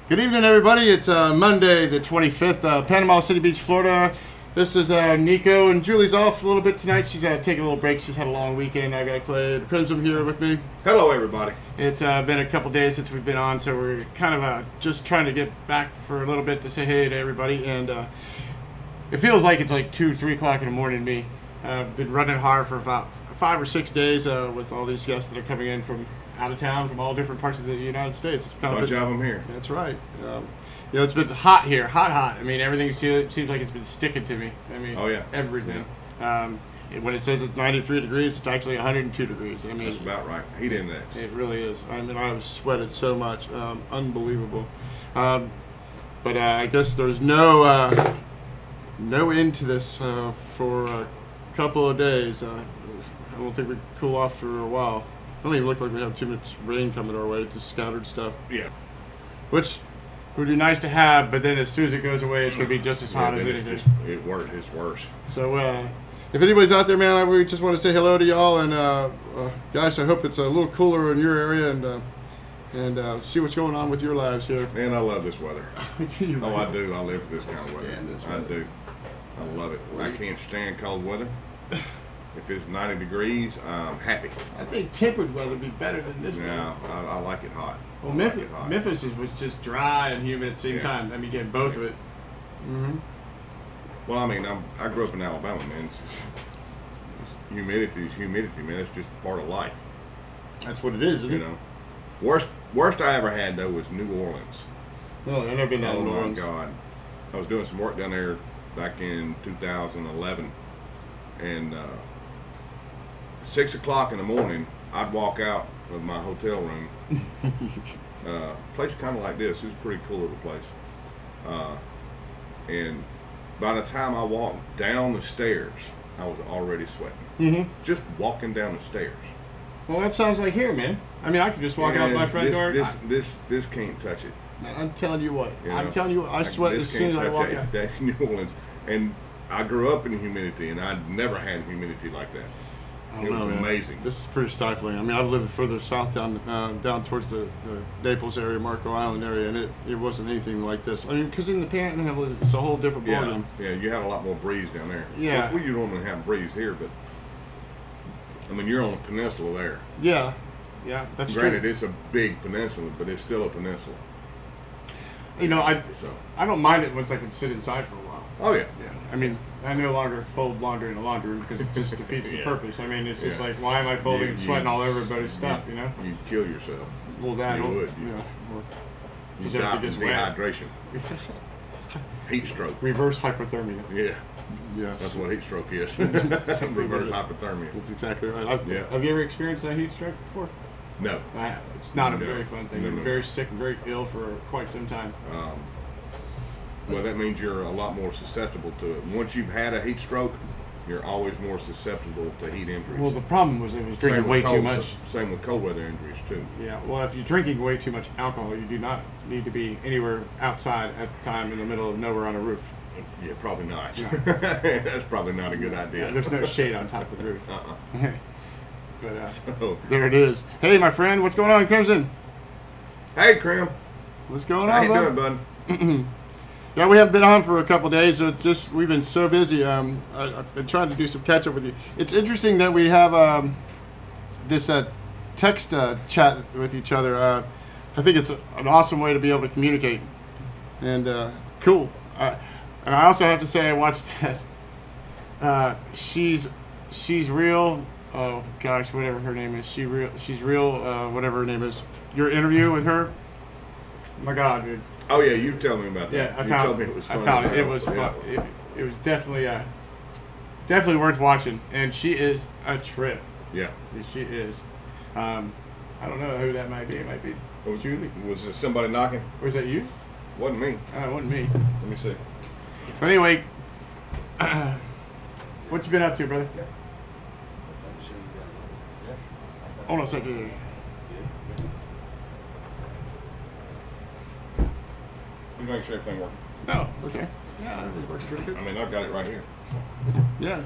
Good evening, everybody. It's Monday, the 25th, Panama City Beach, Florida. This is Nicko, and Julie's off a little bit tonight. She's taking a little break. She's had a long weekend. I got Clay Crimson here with me. Hello, everybody. It's been a couple days since we've been on, so we're kind of just trying to get back for a little bit to say hey to everybody. And it feels like it's like 2, 3 o'clock in the morning to me. I've been running hard for about 5 or 6 days with all these guests that are coming in from out of town, from all different parts of the United States. It's kind of bunch of them here. That's right. You know, it's been hot here, hot. I mean, everything seems like it's been sticking to me. I mean, oh yeah, everything. Yeah. When it says it's 93 degrees, it's actually 102 degrees. I mean, that's about right. Heat index. It really is. I mean, I've sweated so much, unbelievable. But I guess there's no end to this for a couple of days. I don't think we cool off for a while. Don't even look like we have too much rain coming our way, just scattered stuff. Yeah. Which would be nice to have, but then as soon as it goes away, it's going to be just as hot as anything. It's worse. So, if anybody's out there, man, we just want to say hello to y'all, and guys, I hope it's a little cooler in your area, and see what's going on with your lives here. Man, I love this weather. You oh, I do. I live for this kind of weather. I do. I love it. I can't stand cold weather. If it's 90 degrees, I'm happy. I think tempered weather would be better than this weather. Yeah, I like it hot. Well, Memphis was just dry and humid at the same time. I mean, you get both of it. Mm-hmm. Well, I mean, I grew up in Alabama, man. Humidity is humidity, man. It's just part of life. That's what it is, isn't it? You know. Worst I ever had, though, was New Orleans. No, I've never been down to New Orleans. Oh, my God. I was doing some work down there back in 2011, and 6 o'clock in the morning, I'd walk out of my hotel room. Place kind of like this. It was a pretty cool little place. And by the time I walked down the stairs, I was already sweating. Mm-hmm. Just walking down the stairs. Well, that sounds like here, man. I mean, I could just walk out my front door. This can't touch it. Man, I'm telling you what. You know, I'm telling you what. I sweat as soon as I walk out. That New Orleans, and I grew up in humidity, and I'd never had humidity like that. It was amazing. This is pretty stifling. I mean, I've lived further south down towards the Naples area, Marco Island area, and it wasn't anything like this. I mean, because in the Panhandle, it's a whole different ballgame. Yeah, you had a lot more breeze down there. Yeah. Of course, we normally have breeze here, but I mean, you're on a peninsula there. Yeah, that's true. Granted, it's a big peninsula, but it's still a peninsula. You know, I don't mind it once I can sit inside for a while. Oh yeah. I mean, I no longer fold laundry in a laundry room because it just defeats the purpose. I mean, it's just like, why am I folding and sweating all over everybody's stuff, you know? You'd kill yourself. Well, that you would. You know, you die from dehydration. Heat stroke. Reverse hypothermia. Yeah. Yes. That's what heat stroke is. Reverse hypothermia. That's exactly right. Have you ever experienced a heat stroke before? No. I have. It's not a very fun thing. No. You're very sick and very ill for quite some time. Well, that means you're a lot more susceptible to it. Once you've had a heat stroke, you're always more susceptible to heat injuries. Well, the problem was it was drinking way too much. Same with cold weather injuries, too. Yeah, well, if you're drinking way too much alcohol, you do not need to be anywhere outside at the time in the middle of nowhere on a roof. Yeah, probably not. No. That's probably not a good idea. Yeah, there's no shade on top of the roof. But so, there it is. Hey, my friend, what's going on, Crimson? Hey, Crim. What's going on, How you doing, bud? Yeah, we haven't been on for a couple of days, so it's just we've been so busy. I've been trying to do some catch up with you. It's interesting that we have this text chat with each other. I think it's an awesome way to be able to communicate, and cool. And I also have to say I watched that. She's real. Oh gosh, whatever her name is. She's real. Whatever her name is. Your interview with her. Oh my God, dude. Oh yeah, you tell me about that. Yeah, you told me it was fun. I found it. It was fun. It was definitely worth watching, and she is a trip. Yeah, she is. I don't know who that might be. It might be Julie. Was it somebody knocking? Was that you? Wasn't me. It wasn't me. Let me see. But anyway, what you been up to, brother? Hold on a second. You make sure everything works. Oh, okay. Yeah, it works pretty good. I mean, I've got it right here. Yeah,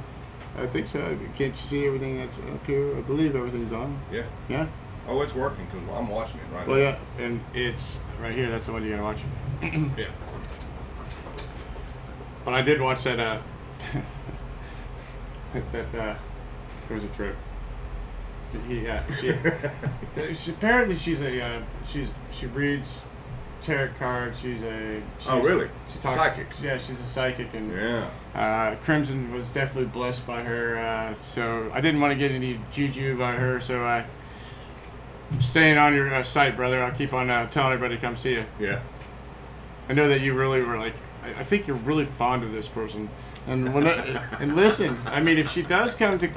I think so. Can't you see everything that's up here? I believe everything's on. Yeah. Yeah? Oh, it's working because I'm watching it right now. Well, yeah, and it's right here. That's the one you gotta watch. Yeah. But I did watch that. That was a trip. She apparently she's a she reads tarot cards. Oh, really? She talks, Psychics. Yeah, she's a psychic, and yeah. Crimson was definitely blessed by her. So I didn't want to get any juju by her. So I'm staying on your site, brother. I'll keep on telling everybody to come see you. Yeah. I know that you really were like. I think you're really fond of this person. And and listen, I mean, if she does come to,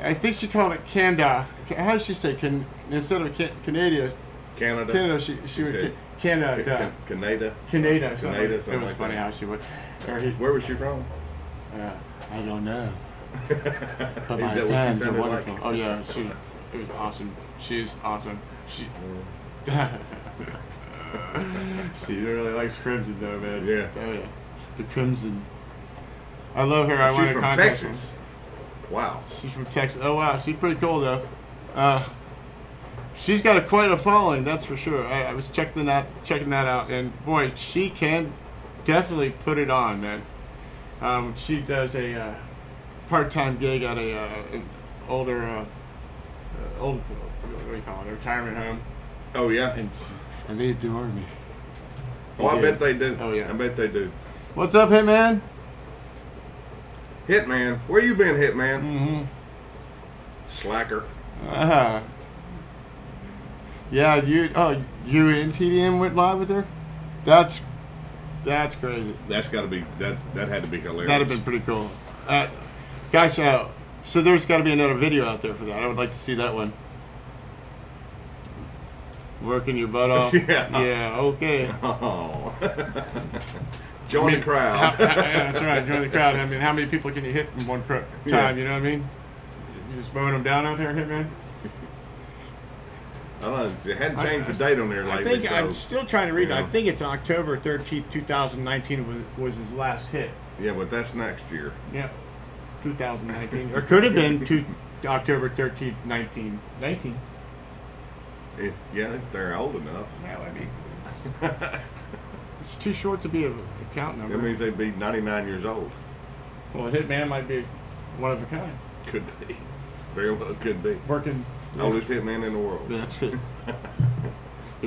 I think she called it Canada. How does she say? Instead of Canada. Canada. She would Canada. Canada. Canada. Canada. It was funny how she would. Where was she from? I don't know. But my that what she fans are sounded wonderful. like? Oh yeah, it was awesome. She's awesome. She really likes Crimson though, man. Yeah. Oh yeah. The Crimson. I love her. I want She's to from contact Texas. her. Wow. She's from Texas. Oh wow, she's pretty cool though. She's got quite a following, that's for sure. I was checking that out, and boy, she can definitely put it on, man. She does a part-time gig at an older, what do you call it, a retirement home. Oh yeah. And they adore me. Oh, I bet they do. Oh yeah. I bet they do. What's up, Hitman? Hitman, where you been, Hitman? Mm-hmm. Slacker. Yeah, you and TDM went live with her? That's crazy. That's got to be that had to be hilarious. That'd have been pretty cool. Guys, so there's got to be another video out there for that. I would like to see that one. Working your butt off. Yeah. Yeah. Okay. Oh. Join the crowd. Yeah, that's right. Join the crowd. I mean, how many people can you hit in one time? Yeah. You know what I mean? You just mowing them down out there, Hitman. I don't know. They hadn't changed the date on there lately. I think so, I'm still trying to read. you know. I think it's October 13th, 2019 was his last hit. Yeah, but that's next year. Yeah, 2019, or could have been October 13th, 1919. If they're old enough. Yeah, I mean, it's too short to be a count number. That means they'd be 99 years old. Well, Hitman might be one of a kind. Could be. Very well could be. Working. Oldest hitman in the world. That's it.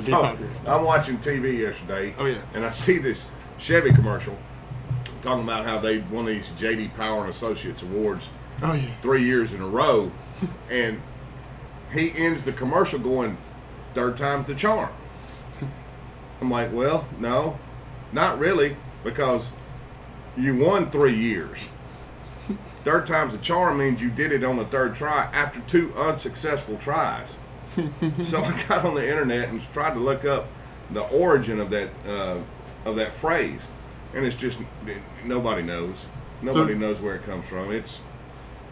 So, I'm watching TV yesterday. Oh, yeah. And I see this Chevy commercial talking about how they won these J.D. Power and Associates awards Oh, yeah. 3 years in a row. And he ends the commercial going, "Third time's the charm." I'm like, well, no, not really, because you won 3 years. Third time's the charm means you did it on the third try after 2 unsuccessful tries. So I got on the internet and tried to look up the origin of that phrase, and it's just nobody knows. Nobody knows where it comes from. It's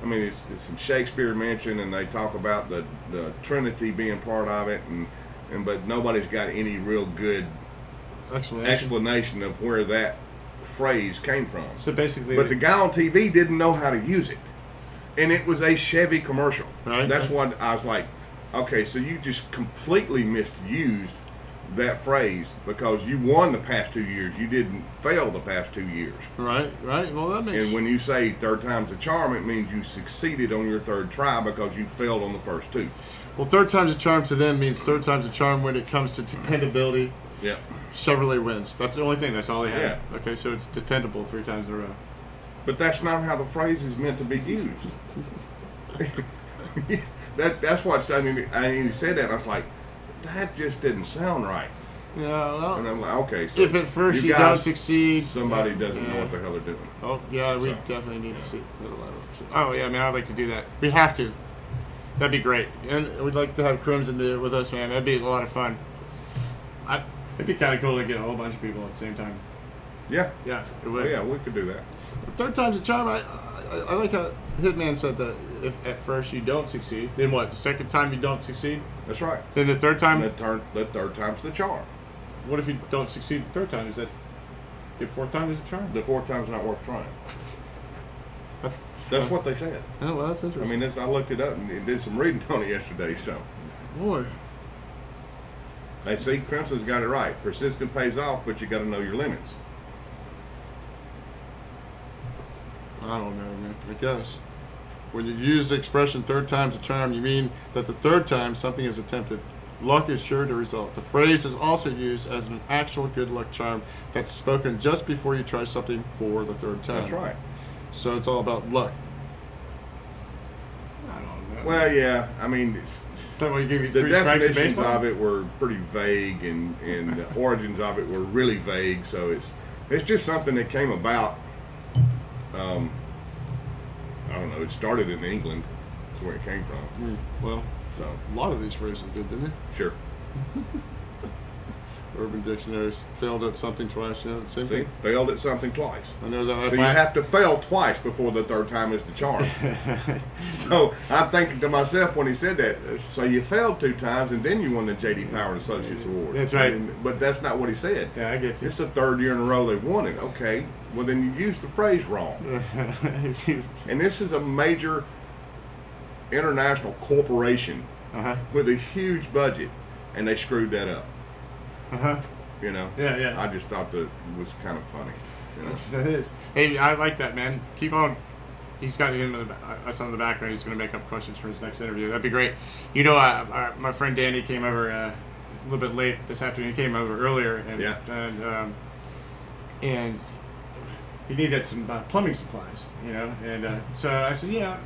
some Shakespeare mention, and they talk about the Trinity being part of it, but nobody's got any real good explanation of where that phrase came from. So basically, but the guy on TV didn't know how to use it, and it was a Chevy commercial. Right. That's what I was like, okay, so you just completely misused that phrase because you won the past 2 years. You didn't fail the past 2 years. Right. Well, that makes. And when you say third time's a charm, it means you succeeded on your third try because you failed on the first 2. Well, third time's a charm to them means third time's a charm when it comes to dependability. Yeah. Chevrolet wins. That's the only thing. That's all they have. Yeah. Okay, so it's dependable 3 times in a row. But that's not how the phrase is meant to be used. That's what he said that. And I was like, that just didn't sound right. Yeah, well, And I'm like, okay, so if at first you guys, don't succeed, somebody doesn't know what the hell they're doing. Oh yeah, we definitely need to see. Oh yeah, man, I'd like to do that. We have to. That'd be great, and we'd like to have Crimson do it with us, man. That'd be a lot of fun. It'd be kind of cool to get a whole bunch of people at the same time. Yeah. Yeah, it would. Oh, yeah, we could do that. Third time's a charm. I like how Hitman said that if at first you don't succeed, then what? The second time you don't succeed? That's right. Then the third time? The third time's the charm. What if you don't succeed the third time? Is that the fourth time is a charm? The fourth time's not worth trying. That's what they said. Oh, well, that's interesting. I mean, I looked it up and did some reading on it yesterday, so. Boy. They see Crimson's got it right. Persistence pays off, but you got to know your limits. I don't know, man. I guess. When you use the expression third time's a charm, you mean that the third time something is attempted, luck is sure to result. The phrase is also used as an actual good luck charm that's spoken just before you try something for the third time. That's right. So it's all about luck. I don't know. Well, yeah. I mean, So what, you give you the 3 strikes in definitions baseball? of it were pretty vague, and the origins of it were really vague. So it's just something that came about. I don't know. It started in England. That's where it came from. Well, So a lot of these phrases did, didn't they? sure. Urban Dictionaries failed at something twice. Yeah, same See, thing. failed at something twice. I know that. So you have to fail twice before the third time is the charm. So I'm thinking to myself when he said that, so you failed 2 times and then you won the J.D. Power Associates Award. That's right. But that's not what he said. Yeah, I get you. It's the 3rd year in a row they've won it. Okay, well then you used the phrase wrong. And this is a major international corporation with a huge budget, and they screwed that up. You know? Yeah, yeah. I just thought that it was kind of funny. You know? That is. Hey, I like that, man. Keep on. He's got us on the background. He's going to make up questions for his next interview. That'd be great. You know, my friend Danny came over a little bit late this afternoon. He came over earlier, and he needed some plumbing supplies, you know. And so I said, yeah,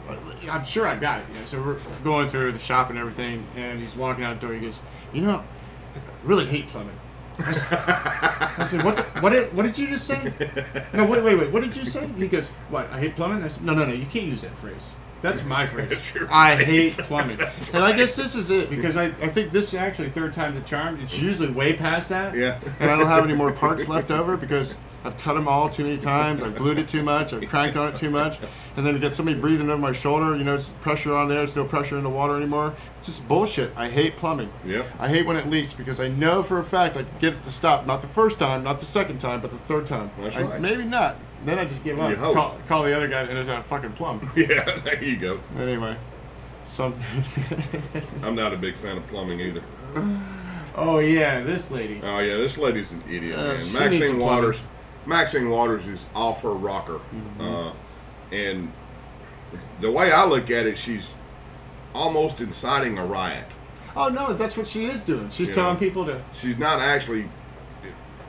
I'm sure I've got it. You know, so we're going through the shop and everything, and he's walking out the door. He goes, you know, I really hate plumbing. I said, what did you just say? No, wait, what did you say? He goes, what, I hate plumbing? I said, no, you can't use that phrase. That's my phrase. I hate plumbing. And I guess this is it, because I think this is actually 3rd time the charm. It's usually way past that. Yeah. And I don't have any more parts left over because I've cut them all too many times. I've glued it too much. I've cranked on it too much. And then to get somebody breathing over my shoulder, you know, it's pressure on there. It's no pressure in the water anymore. It's just bullshit. I hate plumbing. Yep. I hate when it leaks because I know for a fact I can get it to stop. Not the first time, not the second time, but the 3rd time. That's right. Maybe not. Then I just give up. You hope. Call the other guy and there's that fucking plumb. Yeah, there you go. Anyway. I'm not a big fan of plumbing either. Oh, yeah, this lady. Oh, yeah, this lady's an idiot, man. She needs some plumbing. Maxine Waters is off her rocker. And the way I look at it, she's almost inciting a riot. Oh, no, that's what she is doing. She's You telling know, people to... She's not actually,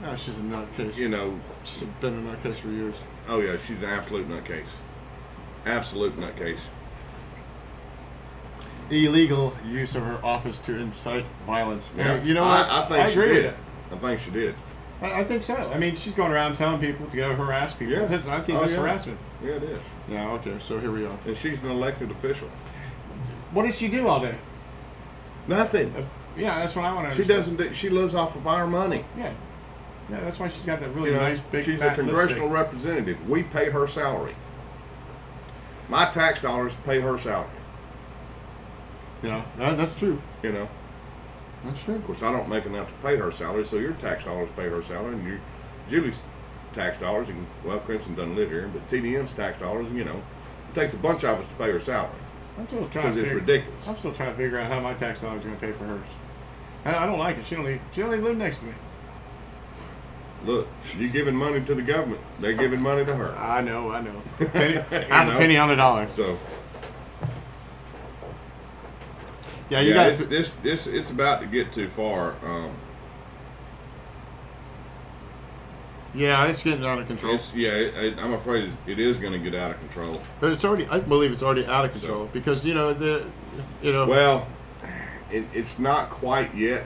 No, she's a nutcase. you know... She's been a nutcase for years. Oh, yeah, she's an absolute nutcase. Absolute nutcase. Illegal use of her office to incite violence. Yeah. You know what? I think she agree did. with I think she did. that. I think so. I mean, she's going around telling people to go harass people. Yeah. I think that's harassment. Yeah, it is. Yeah, okay, so here we are. And she's an elected official. What does she do all day? Nothing. Yeah, that's what I want to She understand. doesn't. She lives off of our money. Yeah. Yeah, that's why she's got that really You know, nice big she's fat a congressional lipstick. representative. We pay her salary. My tax dollars pay her salary. Yeah, that's true. You know. That's true. Of course, I don't make enough to pay her salary, so your tax dollars pay her salary, and your Julie's tax dollars. And well, Crimson doesn't live here, but TDM's tax dollars. You know, it takes a bunch of us to pay her salary I'm still trying because to it's figure, ridiculous. I'm still trying to figure out how my tax dollars are going to pay for hers. I don't like it. She only live next to me. Look, you giving money to the government; they're giving money to her. I know. Penny, half a penny on the dollar. So Yeah, you got it's about to get too far. Yeah, it's getting out of control. I'm afraid it is going to get out of control. But it's already. I believe it's already out of control because Well, it's not quite yet.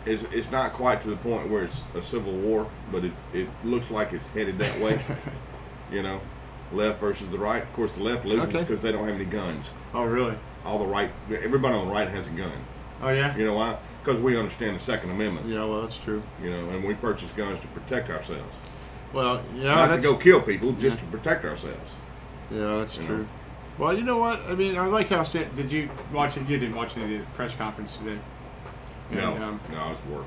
It's not quite to the point where it's a civil war, but it looks like it's headed that way. You know, left versus the right. Of course, the left loses because they don't have any guns. Oh, really? Everybody on the right has a gun. Oh, yeah. You know why? Because we understand the Second Amendment. Yeah, well, that's true. You know, and we purchase guns to protect ourselves. Well, yeah, Not to go kill people, just to protect ourselves. Yeah, that's You true. know? Well, you know what? I mean, I like how. Did you watch it? You didn't watch any of the press conference today. No, And, no, it's work.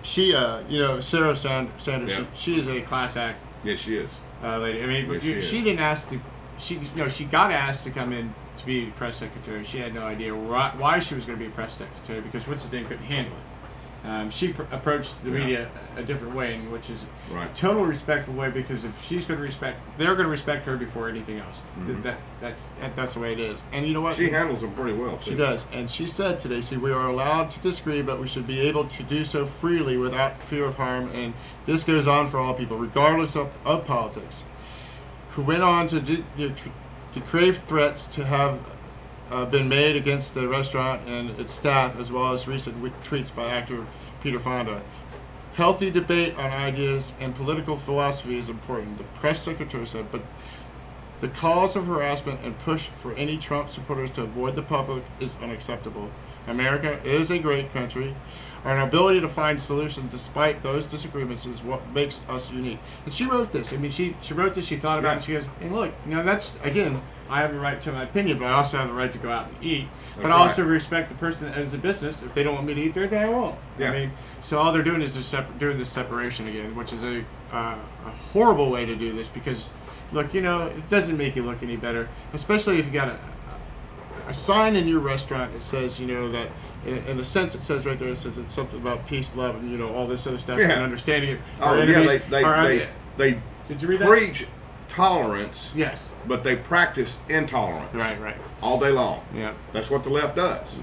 She, Sarah Sanders. Yeah. She is a class act Yes, she is. lady. I mean, Yes, she didn't ask to. She got asked to come in to be press secretary. She had no idea why she was going to be press secretary because what's his name couldn't handle it. She approached the media a different way, which is a total respectful way because if she's going to respect, they're going to respect her before anything else. That's the way it is. And you know what? She handles them pretty well, too. She does. And she said today, see, we are allowed to disagree, but we should be able to do so freely without fear of harm. And this goes on for all people, regardless of politics, who went on to crave threats to have been made against the restaurant and its staff, as well as recent tweets by actor Peter Fonda. Healthy debate on ideas and political philosophy is important, the press secretary said, but the cause of harassment and push for any Trump supporters to avoid the public is unacceptable. America is a great country. Our ability to find solutions despite those disagreements is what makes us unique. And she wrote this. I mean, she wrote this, she thought about it, and she goes, and look, that's, again, I have the right to my opinion, but I also have the right to go out and eat. But I also respect the person that owns the business. If they don't want me to eat there, then I won't. Yeah. I mean, so all they're doing is just doing this separation again, which is a horrible way to do this because, look, it doesn't make you look any better, especially if you got a sign in your restaurant that says, that, in a sense, it says right there, it says it's something about peace, love, and, all this other stuff, and understanding it. They did you read preach that? Tolerance, yes, but they practice intolerance. Right. All day long. Yeah, that's what the left does.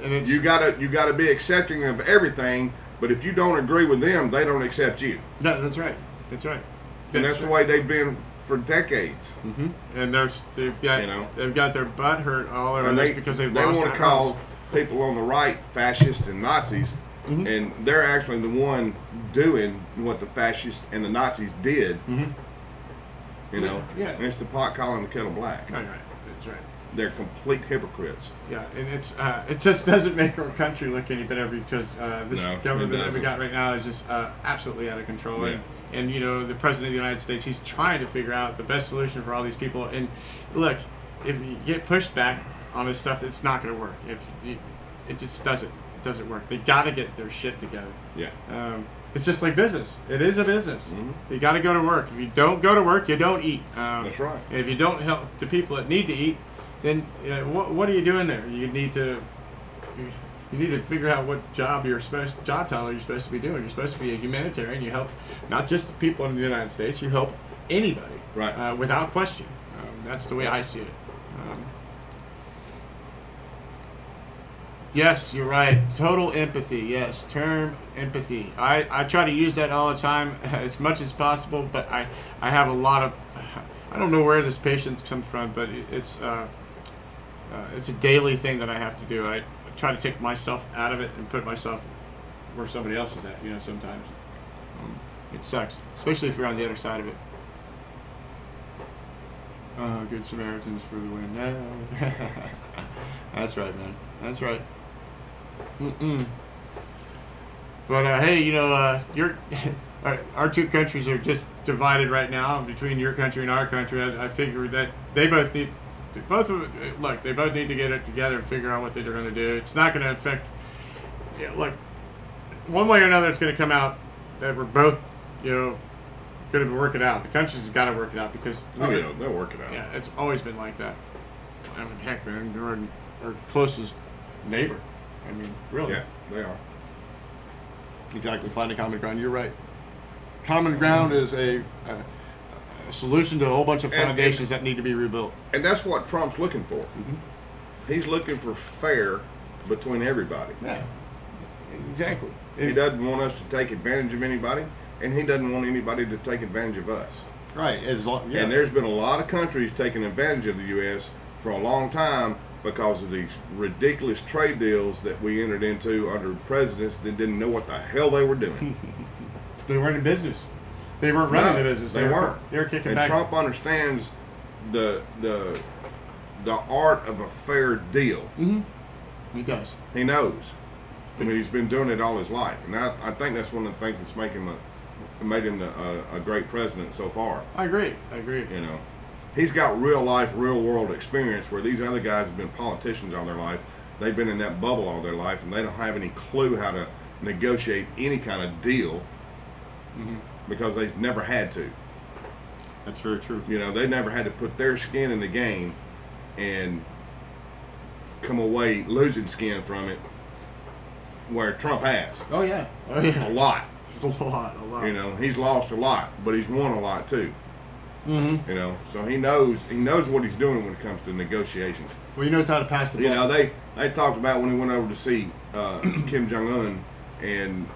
And you gotta be accepting of everything, but if you don't agree with them, they don't accept you. No, that's right. And that's the way they've been for decades. Mm-hmm. And they've got their butt hurt all over this because they want to call people on the right fascists and Nazis, and they're actually the one doing what the fascists and the Nazis did. Yeah. And it's the pot calling the kettle black. Right. That's right. They're complete hypocrites. Yeah, and it just doesn't make our country look any better because this government that we got right now is just absolutely out of control. Yeah. And the president of the United States, he's trying to figure out the best solution for all these people. And look, if you get pushed back on this stuff, it's not going to work. It just doesn't work. They got to get their shit together. Yeah. It's just like business. It is a business. You got to go to work. If you don't go to work, you don't eat. That's right. And if you don't help the people that need to eat, then what are you doing there? You need to figure out what job title you're supposed to be doing. You're supposed to be a humanitarian. You help not just the people in the United States. You help anybody, right? Without question. That's the way I see it. Yes, you're right. Total empathy. Yes, term empathy. I try to use that all the time as much as possible, but I have a lot of, I don't know where this patience comes from, but it's a daily thing that I have to do. I try to take myself out of it and put myself where somebody else is at, sometimes. It sucks, especially if you're on the other side of it. Good Samaritans for the win. No. That's right, man. That's right. But hey, our two countries are just divided right now between your country and our country. I figure that they both need to get it together and figure out what they're going to do. It's not going to affect. One way or another, it's going to come out that we're both, going to work it out. The countries have got to work it out because they'll work it out. Yeah, it's always been like that. I mean, heck, man, they're our closest neighbor. I mean, really. Yeah, they are. Exactly. Find a common ground. You're right. Common ground is a solution to a whole bunch of foundations that need to be rebuilt. And that's what Trump's looking for. He's looking for fair between everybody. Yeah, exactly. He doesn't want us to take advantage of anybody, and he doesn't want anybody to take advantage of us. Right. And there's been a lot of countries taking advantage of the U.S. for a long time because of these ridiculous trade deals that we entered into under presidents that didn't know what the hell they were doing. They weren't in business. They weren't running the business. They weren't. They were kicking and back. Trump understands the art of a fair deal. He does. He knows. I mean, he's been doing it all his life, and I think that's one of the things that's made him a great president so far. I agree. He's got real life, real world experience where these other guys have been politicians all their life. They've been in that bubble all their life, and they don't have any clue how to negotiate any kind of deal because they've never had to. That's very true. They never had to put their skin in the game and come away losing skin from it, where Trump has. Oh yeah. Oh yeah. A lot. It's a lot. You know, he's lost a lot, but he's won a lot too. Mm-hmm. You know, so he knows what he's doing when it comes to negotiations. Well, he knows how to pass the ball. You know, they talked about when he went over to see Kim Jong-un, and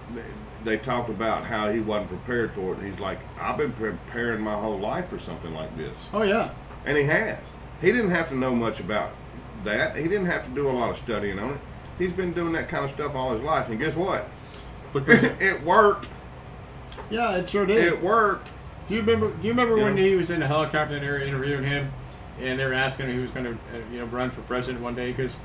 they talked about how he wasn't prepared for it. He's like, I've been preparing my whole life for something like this. Oh yeah. And he has. He didn't have to know much about that. He didn't have to do a lot of studying on it. He's been doing that kind of stuff all his life, and guess what? It worked. Yeah, it sure did. It worked. Do you remember when he was in the helicopter and they were interviewing him, and they were asking him if he was going to run for president one day? Because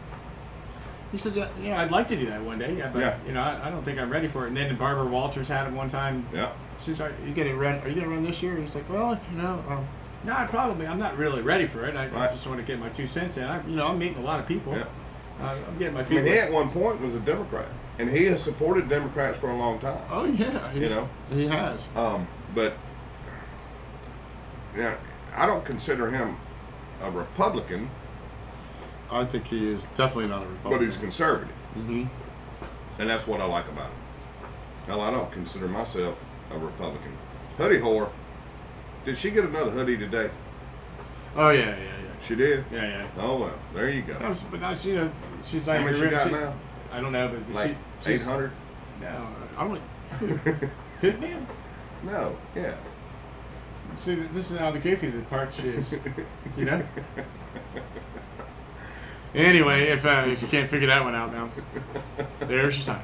he said, yeah, I'd like to do that one day. Yeah, but I don't think I'm ready for it. And then Barbara Walters had him one time. Yeah. She's like, are you going to run this year? And he's like, well, no, I'm not really ready for it. I just want to get my 2 cents in. I'm meeting a lot of people. Yeah. I'm getting my feet. I mean, he at one point was a Democrat, and he has supported Democrats for a long time. Oh yeah, he has. But I don't consider him a Republican. I think he is definitely not a Republican. But he's conservative. Mm-hmm. And that's what I like about him. Hell, I don't consider myself a Republican. Hoodie whore. Did she get another hoodie today? Oh yeah. She did? Yeah. Oh well, there you go. But now she's like, how much she got now? I don't know, but like 800. No, I'm like, Hitman. No, yeah. See, this is how the goofy the part she is. Anyway, if you can't figure that one out now, there's your sign.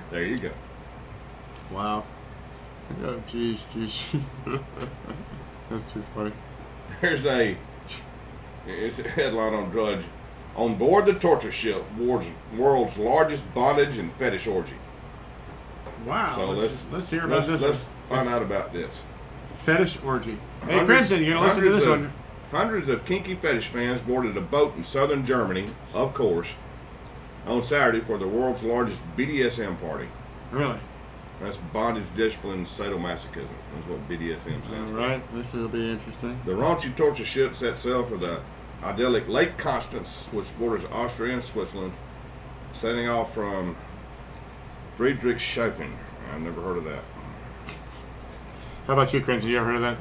There you go. Wow. Oh, jeez. That's too funny. It's a headline on Drudge. On board the torture ship, world's largest bondage and fetish orgy. Wow. So let's hear about this. Let's find out about this. Fetish orgy. Hey, Crimson, you're going to listen to this one. Hundreds of kinky fetish fans boarded a boat in southern Germany, of course, on Saturday for the world's largest BDSM party. Really? That's bondage, discipline, sadomasochism. That's what BDSM stands for. All right. This will be interesting. The raunchy torture ship set sail for the idyllic Lake Constance, which borders Austria and Switzerland, setting off from Friedrichshafen. I've never heard of that. How about you, Crimson? You ever heard of that?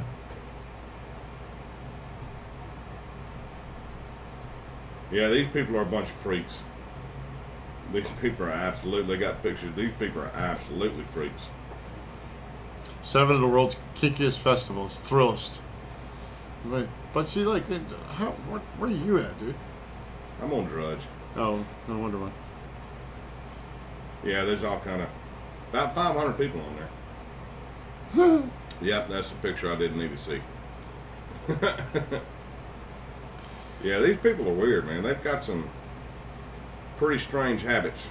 Yeah, these people are a bunch of freaks. These people are absolutely, they got pictures. These people are absolutely freaks. 7 of the world's kinkiest festivals. Thrillist. But see, like, where are you at, dude? I'm on Drudge. Oh, no wonder why. Yeah, there's all kind of, about 500 people on there. Yep, that's the picture I didn't need to see. Yeah, these people are weird, man. They've got some pretty strange habits.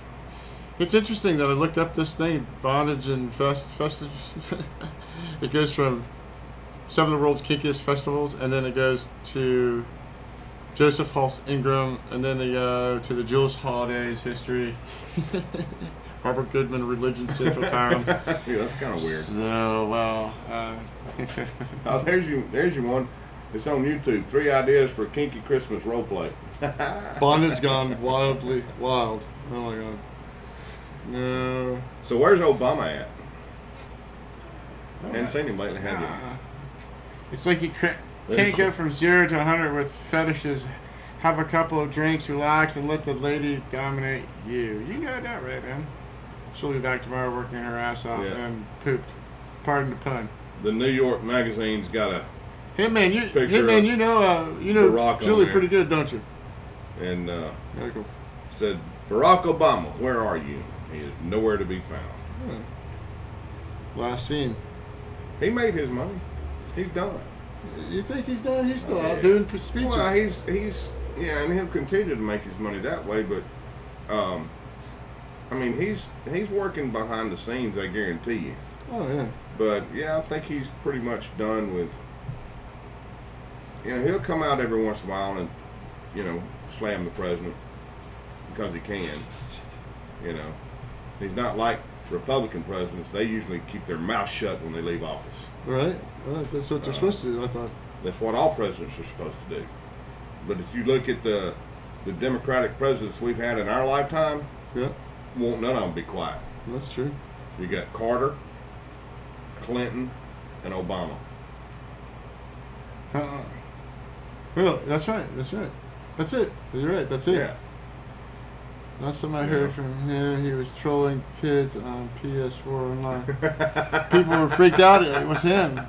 It's interesting that I looked up this thing, bondage and festive. It goes from 7 of the world's kinkiest festivals, and then it goes to Joseph Hulse Ingram, and then they go to the Jewish holidays history. Robert Goodman, Religion Central Time. Yeah, that's kind of weird. So, well... oh, there's your one. It's on YouTube. 3 ideas for kinky Christmas roleplay. Bondage gone wildly wild. Oh my god. No. So where's Obama at? Hadn't seen him lately, have you? It's like you can't go from 0 to 100 with fetishes. Have a couple of drinks, relax, and let the lady dominate you. You got that right, man. She'll be back tomorrow working her ass off and pooped. Pardon the pun. The New York Magazine's got a Hitman, you know Julie pretty good, don't you? And said, Barack Obama, where are you? He is nowhere to be found. Last seen. He made his money. He's done. You think he's done? He's still out doing speeches. Well, he's and he'll continue to make his money that way. But I mean, he's working behind the scenes. I guarantee you. Oh yeah. But yeah, I think he's pretty much done with. He'll come out every once in a while and, slam the president because he can. He's not like Republican presidents. They usually keep their mouth shut when they leave office. Right. That's what they're supposed to do, I thought. That's what all presidents are supposed to do. But if you look at the the Democratic presidents we've had in our lifetime, Yeah, won't none of them be quiet. that's true. You got Carter, Clinton, and Obama. Really? That's right. That's right. That's it. You're right. That's it. Yeah. Last time I heard from him, he was trolling kids on PS4 online. People were freaked out. It was him.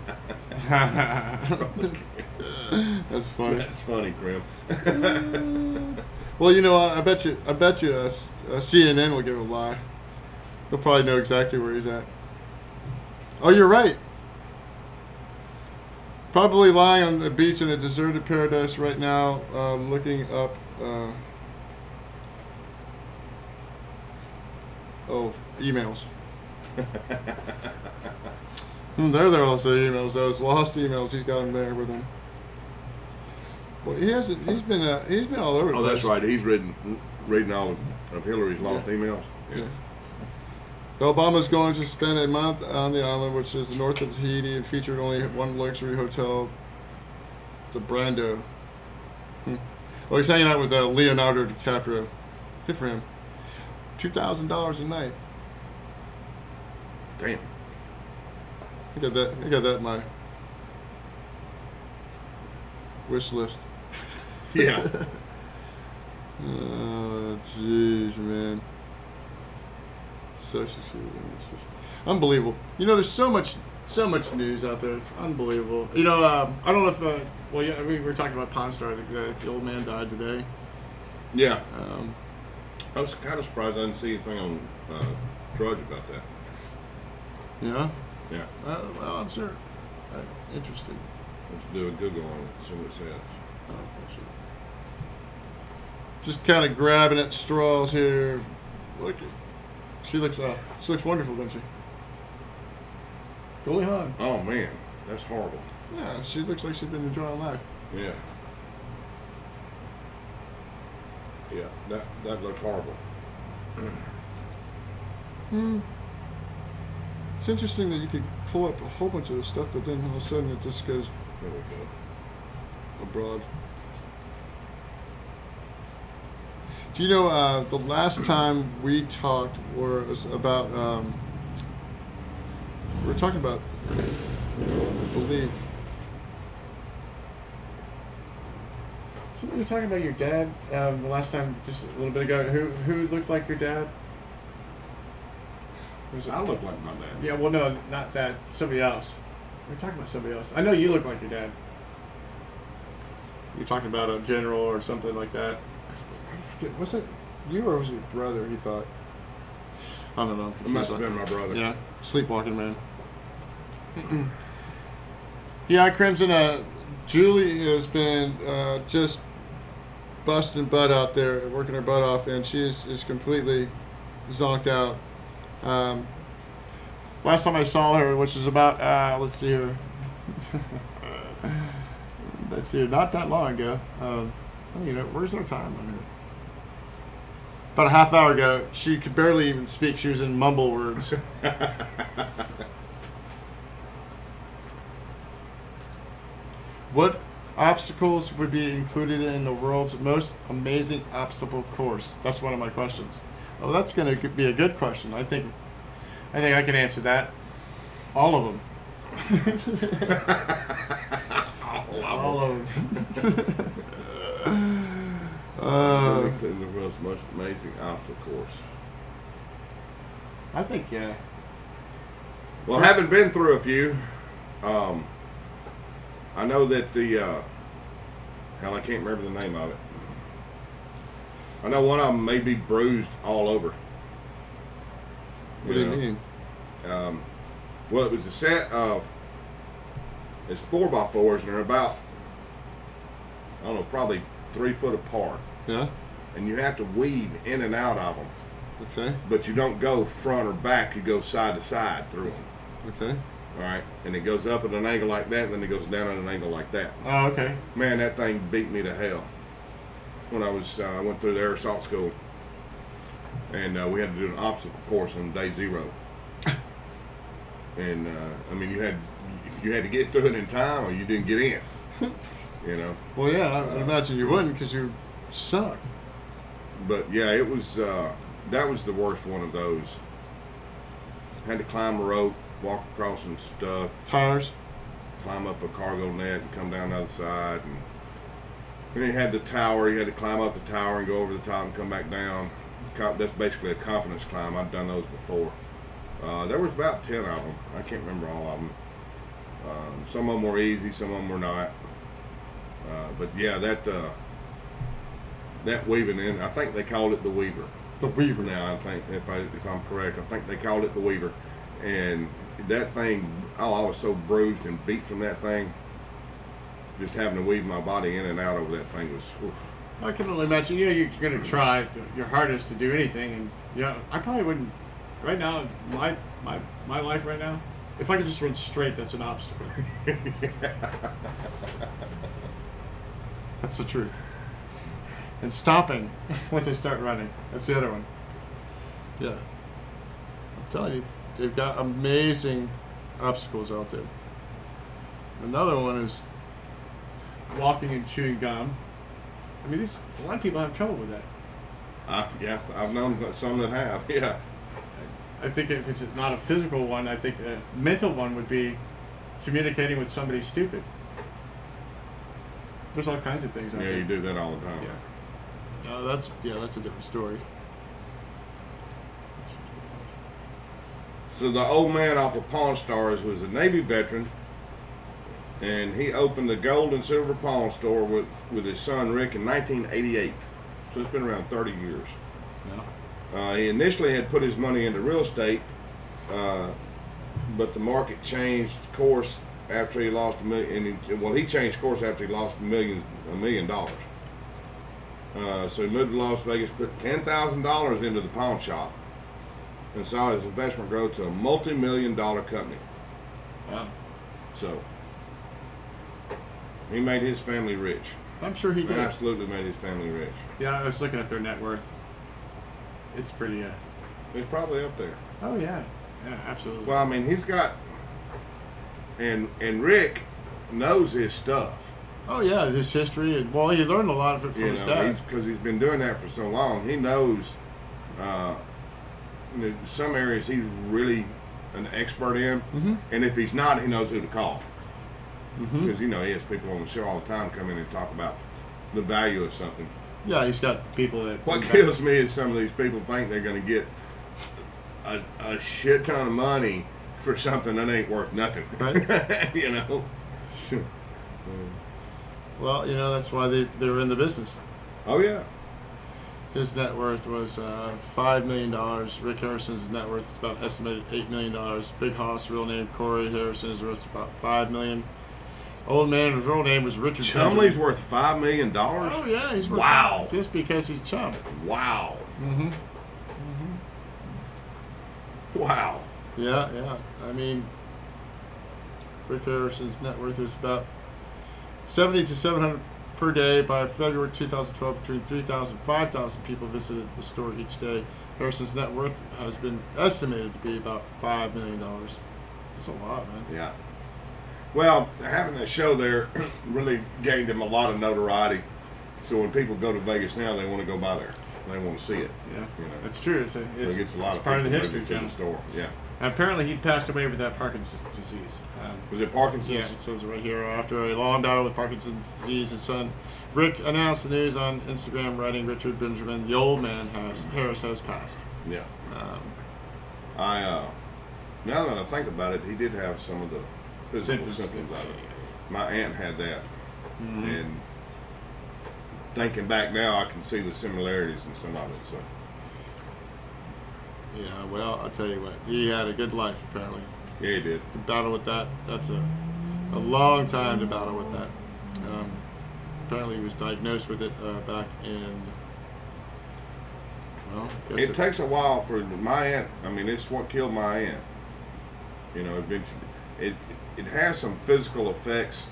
That's funny. That's funny, Grim. Well, you know, I bet you, CNN will give a lie. They'll probably know exactly where he's at. Oh, you're right. Probably lying on the beach in a deserted paradise right now, looking up. Emails. They're also emails. Those lost emails. He's got them there with him. Well, he hasn't. He's been all over the place. Oh, that's right. He's reading all of Hillary's lost emails. Yeah. Obama's going to spend a month on the island, which is north of Tahiti, and featured only one luxury hotel, the Brando. Well, he's hanging out with Leonardo DiCaprio. Good for him. $2,000 a night. Damn. I got that in my wish list. Yeah. Oh, jeez, man. Social security. Unbelievable. You know, there's so much news out there. It's unbelievable. You know, I don't know if well, yeah, we were talking about Pawn Star. The old man died today. Yeah. I was kind of surprised I didn't see anything on Drudge about that. Yeah. Yeah. Well, I'm sure. Interesting. Let's do a Google on it. See what it says. Oh, sure. Just kind of grabbing at straws here. Look at. She looks wonderful, doesn't she? Goldie Hawn. Oh man, that's horrible. Yeah, she looks like she's been enjoying life. Yeah. Yeah, that looked horrible. It's interesting that you could pull up a whole bunch of this stuff, but then all of a sudden it just goes There we go. abroad. Do you know the last time we talked was about we were talking about, I believe. You were talking about your dad the last time, just a little bit ago. Who looked like your dad? I look like my dad. Yeah, well, no, not that. Somebody else. We were talking about somebody else. I know you look like your dad. You're talking about a general or something like that. I forget. Was it you or was it your brother? He thought. I don't know. It must have been my brother. Yeah, sleepwalking man. Yeah, Crimson. Julie has been just busting butt out there, working her butt off, and she is completely zonked out. Last time I saw her, which is about, let's see here. Let's see here, not that long ago. You know, where's our time on here? About a half hour ago, she could barely even speak. She was in mumble words. What obstacles would be included in the world's most amazing obstacle course? That's one of my questions. Oh, that's going to be a good question. I think I can answer that. All of them. All of them. Including the world's most amazing obstacle course. I think, yeah. Well, having been through a few, I know that the hell, I can't remember the name of it. I know one of them may be bruised all over. What do you mean? Well, it was a set of, it's 4x4s and they're about, I don't know, probably 3 foot apart. Yeah. And you have to weave in and out of them. Okay. But you don't go front or back, you go side to side through them. Okay. All right, and it goes up at an angle like that, and then it goes down at an angle like that. Oh, okay. Man, that thing beat me to hell. When I went through the air assault school, and we had to do an obstacle course on day 0. And I mean, you had to get through it in time, or you didn't get in. You know. Well, yeah, I imagine you wouldn't because you suck. But yeah, it was that was the worst one of those. Had to climb a rope, walk across some stuff, Tires. climb up a cargo net, and come down the other side. And then he had the tower. He had to climb up the tower and go over the top and come back down. That's basically a confidence climb. I've done those before. There was about 10 of them. I can't remember all of them. Some of them were easy, some of them were not. But yeah, that weaving in, I think they called it the Weaver. The Weaver. Now I think if I'm correct, I think they called it the Weaver. And that thing, I was so bruised and beat from that thing. Just having to weave my body in and out over that thing was. Oof. I can only imagine. You're going to try your hardest to do anything, and I probably wouldn't. Right now, my life right now, if I could just run straight, that's an obstacle. That's the truth. And stopping once they start running. That's the other one. Yeah. I'm telling you, they've got amazing obstacles out there. Another one is Walking and chewing gum. I mean, a lot of people have trouble with that. Yeah, I've known some that have. Yeah. I think if it's not a physical one, I think a mental one would be communicating with somebody stupid. There's all kinds of things out Yeah, there. you do that all the time. Yeah. that's a different story. So the old man off of Pawn Stars was a Navy veteran, and he opened the gold and silver pawn store with his son Rick in 1988. So it's been around 30 years. Yeah. He initially had put his money into real estate, but the market changed course after he lost $1 million. He changed course after he lost $1 million. So he moved to Las Vegas, put $10,000 into the pawn shop, and saw his investment grow to a multi-million-dollar company. Wow. So he made his family rich. I'm sure he did. Absolutely made his family rich. Yeah, I was looking at their net worth. It's pretty. It's probably up there. Oh yeah. Yeah, absolutely. Well, I mean, he's got, and Rick knows his stuff. Oh yeah, his history, and he learned a lot of it from his dad. Because he's been doing that for so long. He knows some areas he's really an expert in, and if he's not, he knows who to call. Because he has people on the show all the time come in and talk about the value of something. Yeah, he's got people that. What kills me is some of these people think they're going to get a shit ton of money for something that ain't worth nothing. Right. Well, that's why they're in the business. Oh yeah. His net worth was $5 million. Rick Harrison's net worth is about estimated $8 million. Big Hoss, real name Corey Harrison, is worth about $5 million. Old man, his real name was Richard. Chumley's worth $5 million. Oh yeah, he's worth. Wow. Just because he's chum. Wow. Wow. Yeah. I mean, Rick Harrison's net worth is about 70 to 700 per day. By February 2012, between 3,000 and 5,000 people visited the store each day. Harrison's net worth has been estimated to be about $5 million. That's a lot, man. Yeah. Well, having that show there really gained him a lot of notoriety. So when people go to Vegas now, they want to go by there. They want to see it. Yeah, you know. That's true. It's So it gets a lot of part of the people history, moving to John. the store. Yeah. And apparently, he passed away with that Parkinson's disease. Was it Parkinson's? Yeah, it says it right here. After a long battle with Parkinson's disease, his son Rick announced the news on Instagram, writing, "Richard Benjamin, the old man Harris has passed." Yeah. Now that I think about it, he did have some of the physical symptoms of it. My aunt had that, and thinking back now, I can see the similarities in some of it. So. Yeah, well, I'll tell you what, he had a good life apparently. Yeah, he did. To battle with that, that's a long time to battle with that. Apparently he was diagnosed with it back in, It takes a while for my aunt. I mean, it's what killed my aunt. Eventually, it has some physical effects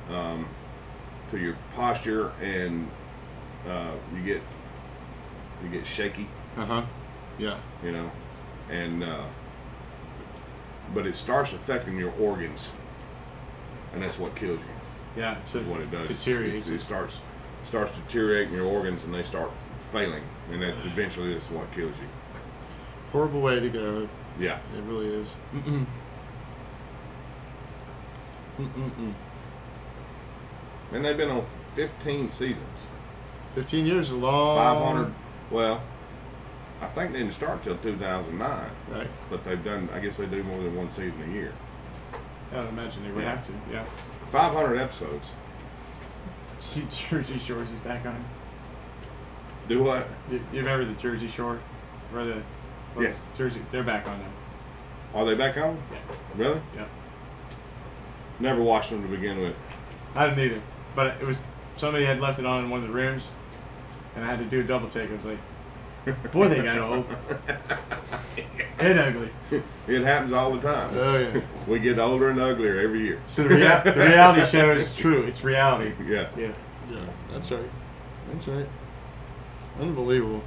to your posture, and you get shaky. Yeah. And but it starts affecting your organs, and that's what kills you. Yeah, Is what it does. Deteriorates. It starts deteriorating your organs, and they start failing, and that's eventually that's what kills you. Horrible way to go. Yeah. It really is. And they've been on 15 seasons. 15 years is a long. 500. Well, I think they didn't start till 2009. Right. But they've done. I guess they do more than one season a year. I would imagine they would have to. Yeah. 500 episodes. See, Jersey Shore's is back on. Do what? You remember the Jersey Shore, or the Yeah. Jersey? They're back on now. Are they back on? Yeah. Really? Yeah. Never watched them to begin with. I didn't either, but it was somebody had left it on in one of the rooms, and I had to do a double take. I was like, boy, they got old and ugly. It happens all the time. Oh, yeah. We get older and uglier every year. So the reality show is true. It's reality. Yeah. Yeah. Yeah, that's right. That's right. Unbelievable.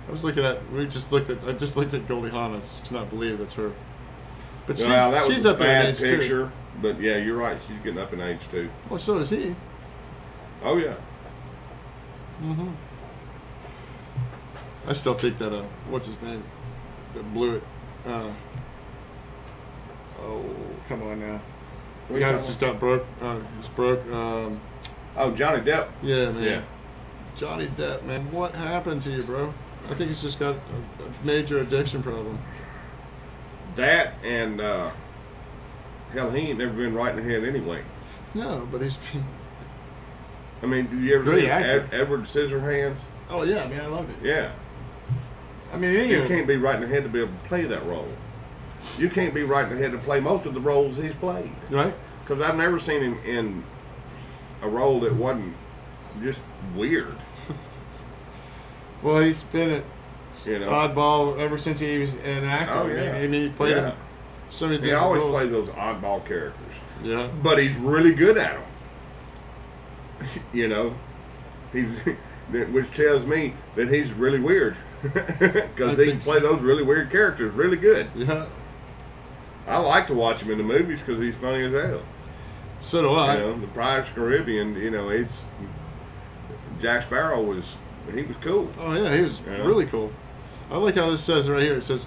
I just looked at Goldie Hawn to not believe that's her. But Well, that was she's a up there in bad age picture. too. But yeah, you're right. She's getting up in age too. Well, so is he. Oh yeah. Mm-hmm. I still think that what's his name, that blew it. Oh, come on now. The guy that just got broke. He's broke. Oh, Johnny Depp. Yeah, man. Yeah. Johnny Depp, man. What happened to you, bro? I think he's just got a major addiction problem. That and hell, he ain't never been right in the head anyway. No, but he's been. I mean, do you ever Great see actor. Edward Scissorhands? Oh yeah, I mean, I loved it. Yeah. I mean, You can't be right in the head to be able to play that role. You can't be right in the head to play most of the roles he's played. right? Because I've never seen him in a role that wasn't just weird. Well, he's been at You know? oddball ever since he was an actor. Oh, yeah. I mean, he played Yeah. in so many He different always roles. plays those oddball characters. Yeah. But he's really good at them. You know? Which tells me that he's really weird. Because I he think can play those really weird characters really good. Yeah. I like to watch him in the movies because he's funny as hell. So do I. You know, the Pirates of the Caribbean, you know, it's Jack Sparrow was cool. Oh yeah, he was Yeah. really cool. I like how this says right here. It says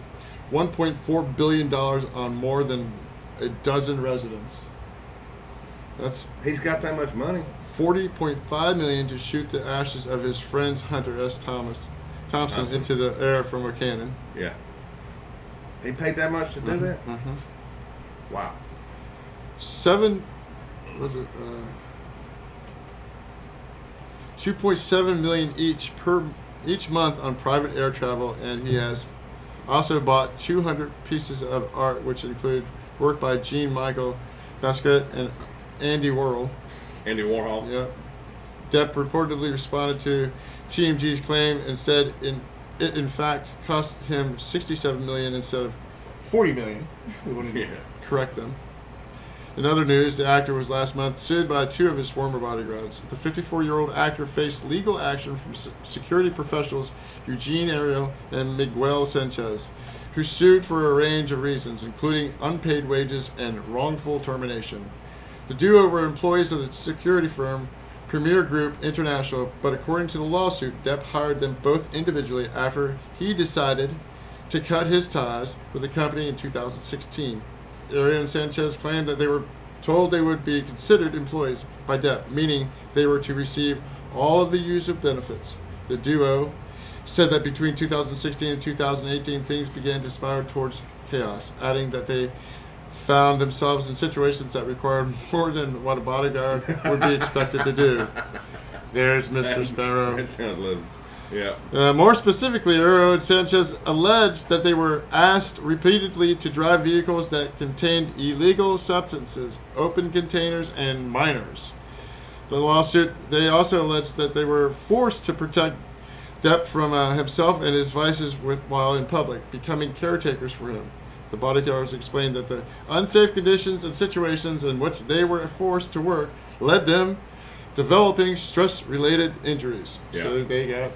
$1.4 billion on more than a dozen residents. That's He's got that much money. $40.5 million to shoot the ashes of his friend's Hunter S. Thompson into the air from a cannon. Yeah. He paid that much to do that? Mm-hmm. Wow. 2.7 million each month on private air travel, and he has also bought 200 pieces of art, which include work by Jean-Michel Basquiat and Andy Warhol. Andy Warhol. Yep. Depp reportedly responded to TMG's claim and said it in fact cost him $67 million instead of $40 million. We wanted to correct them. In other news, the actor was last month sued by two of his former bodyguards. The 54-year-old actor faced legal action from security professionals Eugene Ariel and Miguel Sanchez, who sued for a range of reasons, including unpaid wages and wrongful termination. The duo were employees of the security firm Premier Group International, but according to the lawsuit, Depp hired them both individually after he decided to cut his ties with the company in 2016. Ariel and Sanchez claimed that they were told they would be considered employees by Depp, meaning they were to receive all of the user benefits. The duo said that between 2016 and 2018, things began to spiral towards chaos, adding that they found themselves in situations that required more than what a bodyguard would be expected to do. There's Mr. Sparrow. That sounds a little, yeah. More specifically, Ariel and Sanchez alleged that they were asked repeatedly to drive vehicles that contained illegal substances, open containers, and minors. The lawsuit, they also alleged that they were forced to protect Depp from himself and his vices while in public, becoming caretakers for him. The bodyguards explained that the unsafe conditions and situations in which they were forced to work led them developing stress-related injuries. Yeah. So they got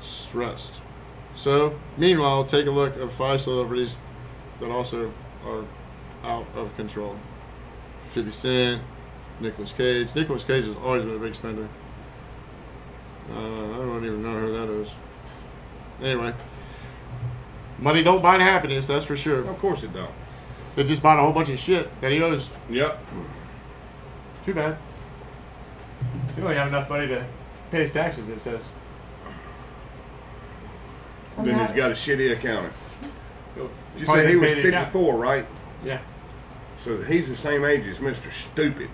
stressed. So, meanwhile, take a look at 5 celebrities that also are out of control. 50 Cent, Nicolas Cage. Nicolas Cage has always been a big spender. I don't even know who that is. Anyway, money don't buy happiness. That's for sure. Of course it don't. They just bought a whole bunch of shit that he owes. Yep. Too bad. You don't have enough money to pay his taxes, it says. Then he's got a shitty accountant. You Probably say he didn't was pay the accountant. 54, right? Yeah. So he's the same age as Mr. Stupid.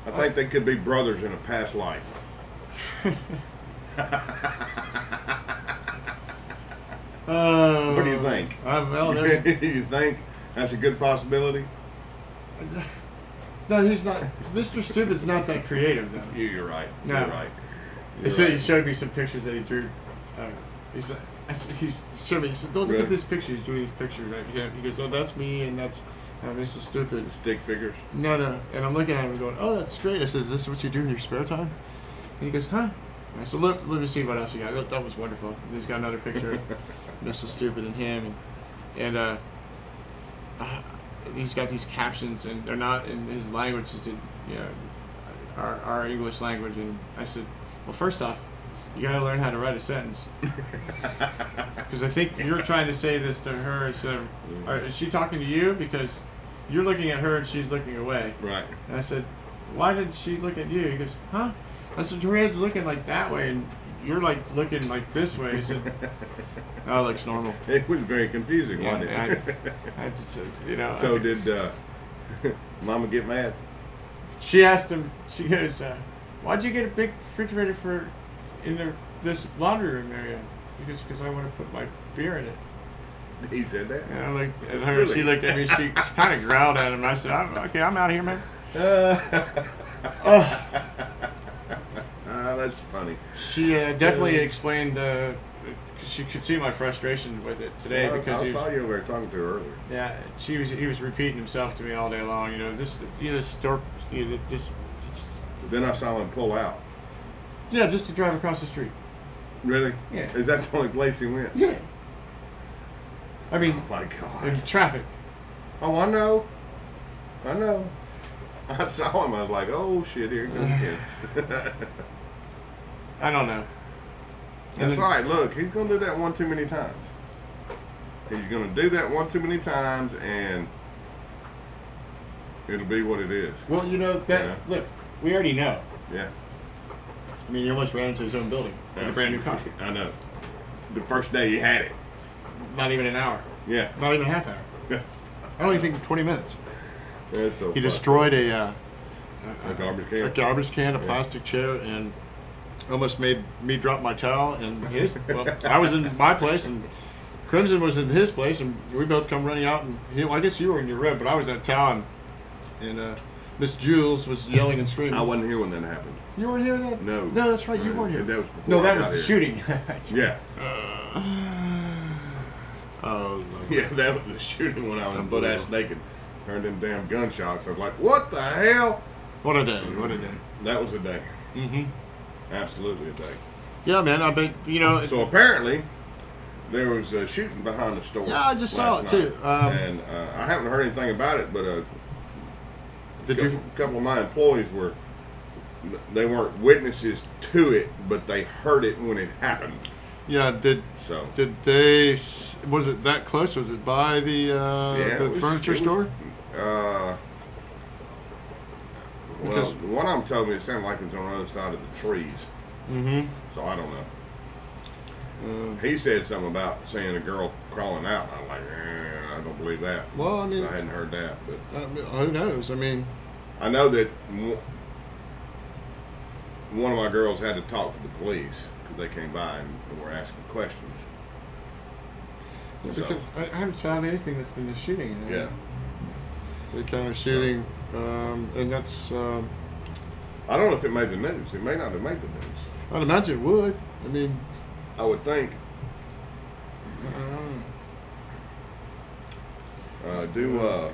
I think they could be brothers in a past life. What do you think? Well, there's... You think that's a good possibility? No, he's not. Mr. Stupid's not that creative, though. You're right. No. You're right. He said he showed me some pictures that he drew. He showed me. He said, "Don't look at this picture. He's doing these pictures right here." He goes, "Oh, that's me, and that's Mr. Stupid." Stick figures. No. And I'm looking at him going, "Oh, that's great." I said, "Is this what you do in your spare time?" And he goes, "Huh?" And I said, "Look, let me see what else you got." That was wonderful. And he's got another picture of Mr. Stupid and him, and he's got these captions, and they're not in his language. It's in, our English language. And I said, "Well, first off, you gotta learn how to write a sentence." Because I think you're trying to say this to her instead of, is she talking to you? Because you're looking at her and she's looking away. Right. And I said, "Why did she look at you?" He goes, "Huh?" I said, "Your head's looking like that way, and you're like looking like this way." He said, "Oh, it looks normal." It was very confusing, wasn't it? I just said, So did Mama get mad? She asked him. She goes, "Why'd you get a big refrigerator this laundry room area?" He goes, "Because I want to put my beer in it." He said that? And I looked at her. Really? She looked at me. She kind of growled at him. I said, "Okay, I'm out of here, man." That's funny. She definitely explained. She could see my frustration with it today because I saw you over there talking to her earlier. Yeah, he was repeating himself to me all day long. Then I saw him pull out. Yeah, just to drive across the street. Really? Yeah. Is that the only place he went? Yeah. I mean, Oh my God. in traffic. Oh, I know. I saw him. I was like, oh shit, here he goes again. I don't know. That's right. Look, he's gonna do that one too many times. He's gonna do that one too many times, and it'll be what it is. Well, look, we already know. Yeah. I mean, he almost ran into his own building with a brand new car. I know. The first day he had it. Not even an hour. Yeah. Not even a half hour. Yes. I only think 20 minutes. That's so He funny. destroyed a garbage can. a garbage can, a plastic chair, and almost made me drop my towel. And I was in my place, and Crimson was in his place, and we both come running out. And I guess you were in your room, but I was at towel, and Miss Jules was yelling and screaming. I wasn't here when that happened. You weren't here then? No. No, that's right. You weren't here. That was before. No, that I was got the here. shooting. Yeah. Oh, Yeah, that was the shooting when I was butt ass naked. Heard them damn gunshots. I was like, what the hell? what a day! What a day! That was a day. Mm-hmm. Absolutely a day. Yeah, man. I bet So apparently, there was a shooting behind the store. Yeah, I just saw last it too. night. And I haven't heard anything about it, but Did a couple of my employees they weren't witnesses to it, but they heard it when it happened. Yeah. Did they? Was it that close? Was it by the furniture store? Well, one of them told me it sounded like it was on the other side of the trees. Mm-hmm. So I don't know. He said something about seeing a girl crawling out. I'm like, I don't believe that. Well, I mean, So I hadn't heard that, but who knows? I mean, I know that one of my girls had to talk to the police because they came by and were asking questions. Because I haven't found anything that's been a shooting. Yeah. the kind of shooting, and that's. I don't know if it made the news. It may not have made the news. I'd imagine it would. I mean, I would think. Do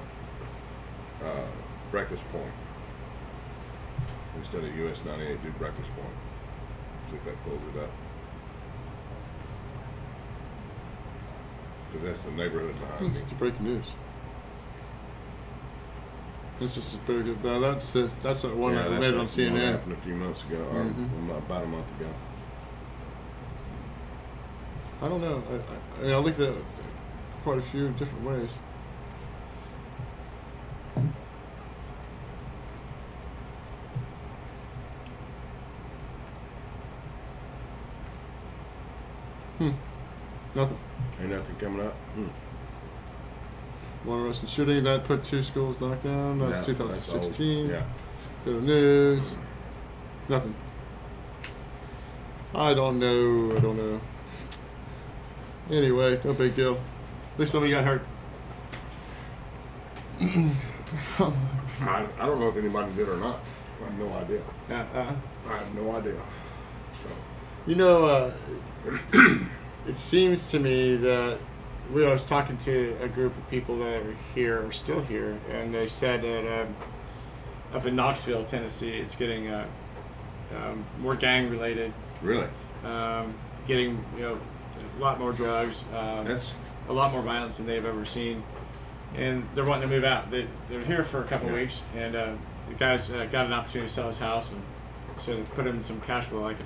Breakfast Point. Instead of US 98, do Breakfast Point. See if that pulls it up. Because that's the neighborhood behind me. it's breaking news. This is pretty good. That's the one that made it on CNN. That happened a few months ago, or about a month ago. I don't know. I mean, I looked at it quite a few different ways. Nothing. Ain't nothing coming up. One arrest and shooting that put 2 schools knocked down. That's No, 2016. yeah. Go to news. Nothing. I don't know. Anyway, no big deal. At least nobody got hurt. I don't know if anybody did or not. I have no idea. I have no idea. So. You know, it seems to me that I was talking to a group of people that are here, or still here, and they said that up in Knoxville, Tennessee, it's getting more gang related. Really? Getting a lot more drugs. That's a lot more violence than they've ever seen, and they're wanting to move out. They're here for a couple of weeks, and the guy's got an opportunity to sell his house, and so to put him in some cash flow. Like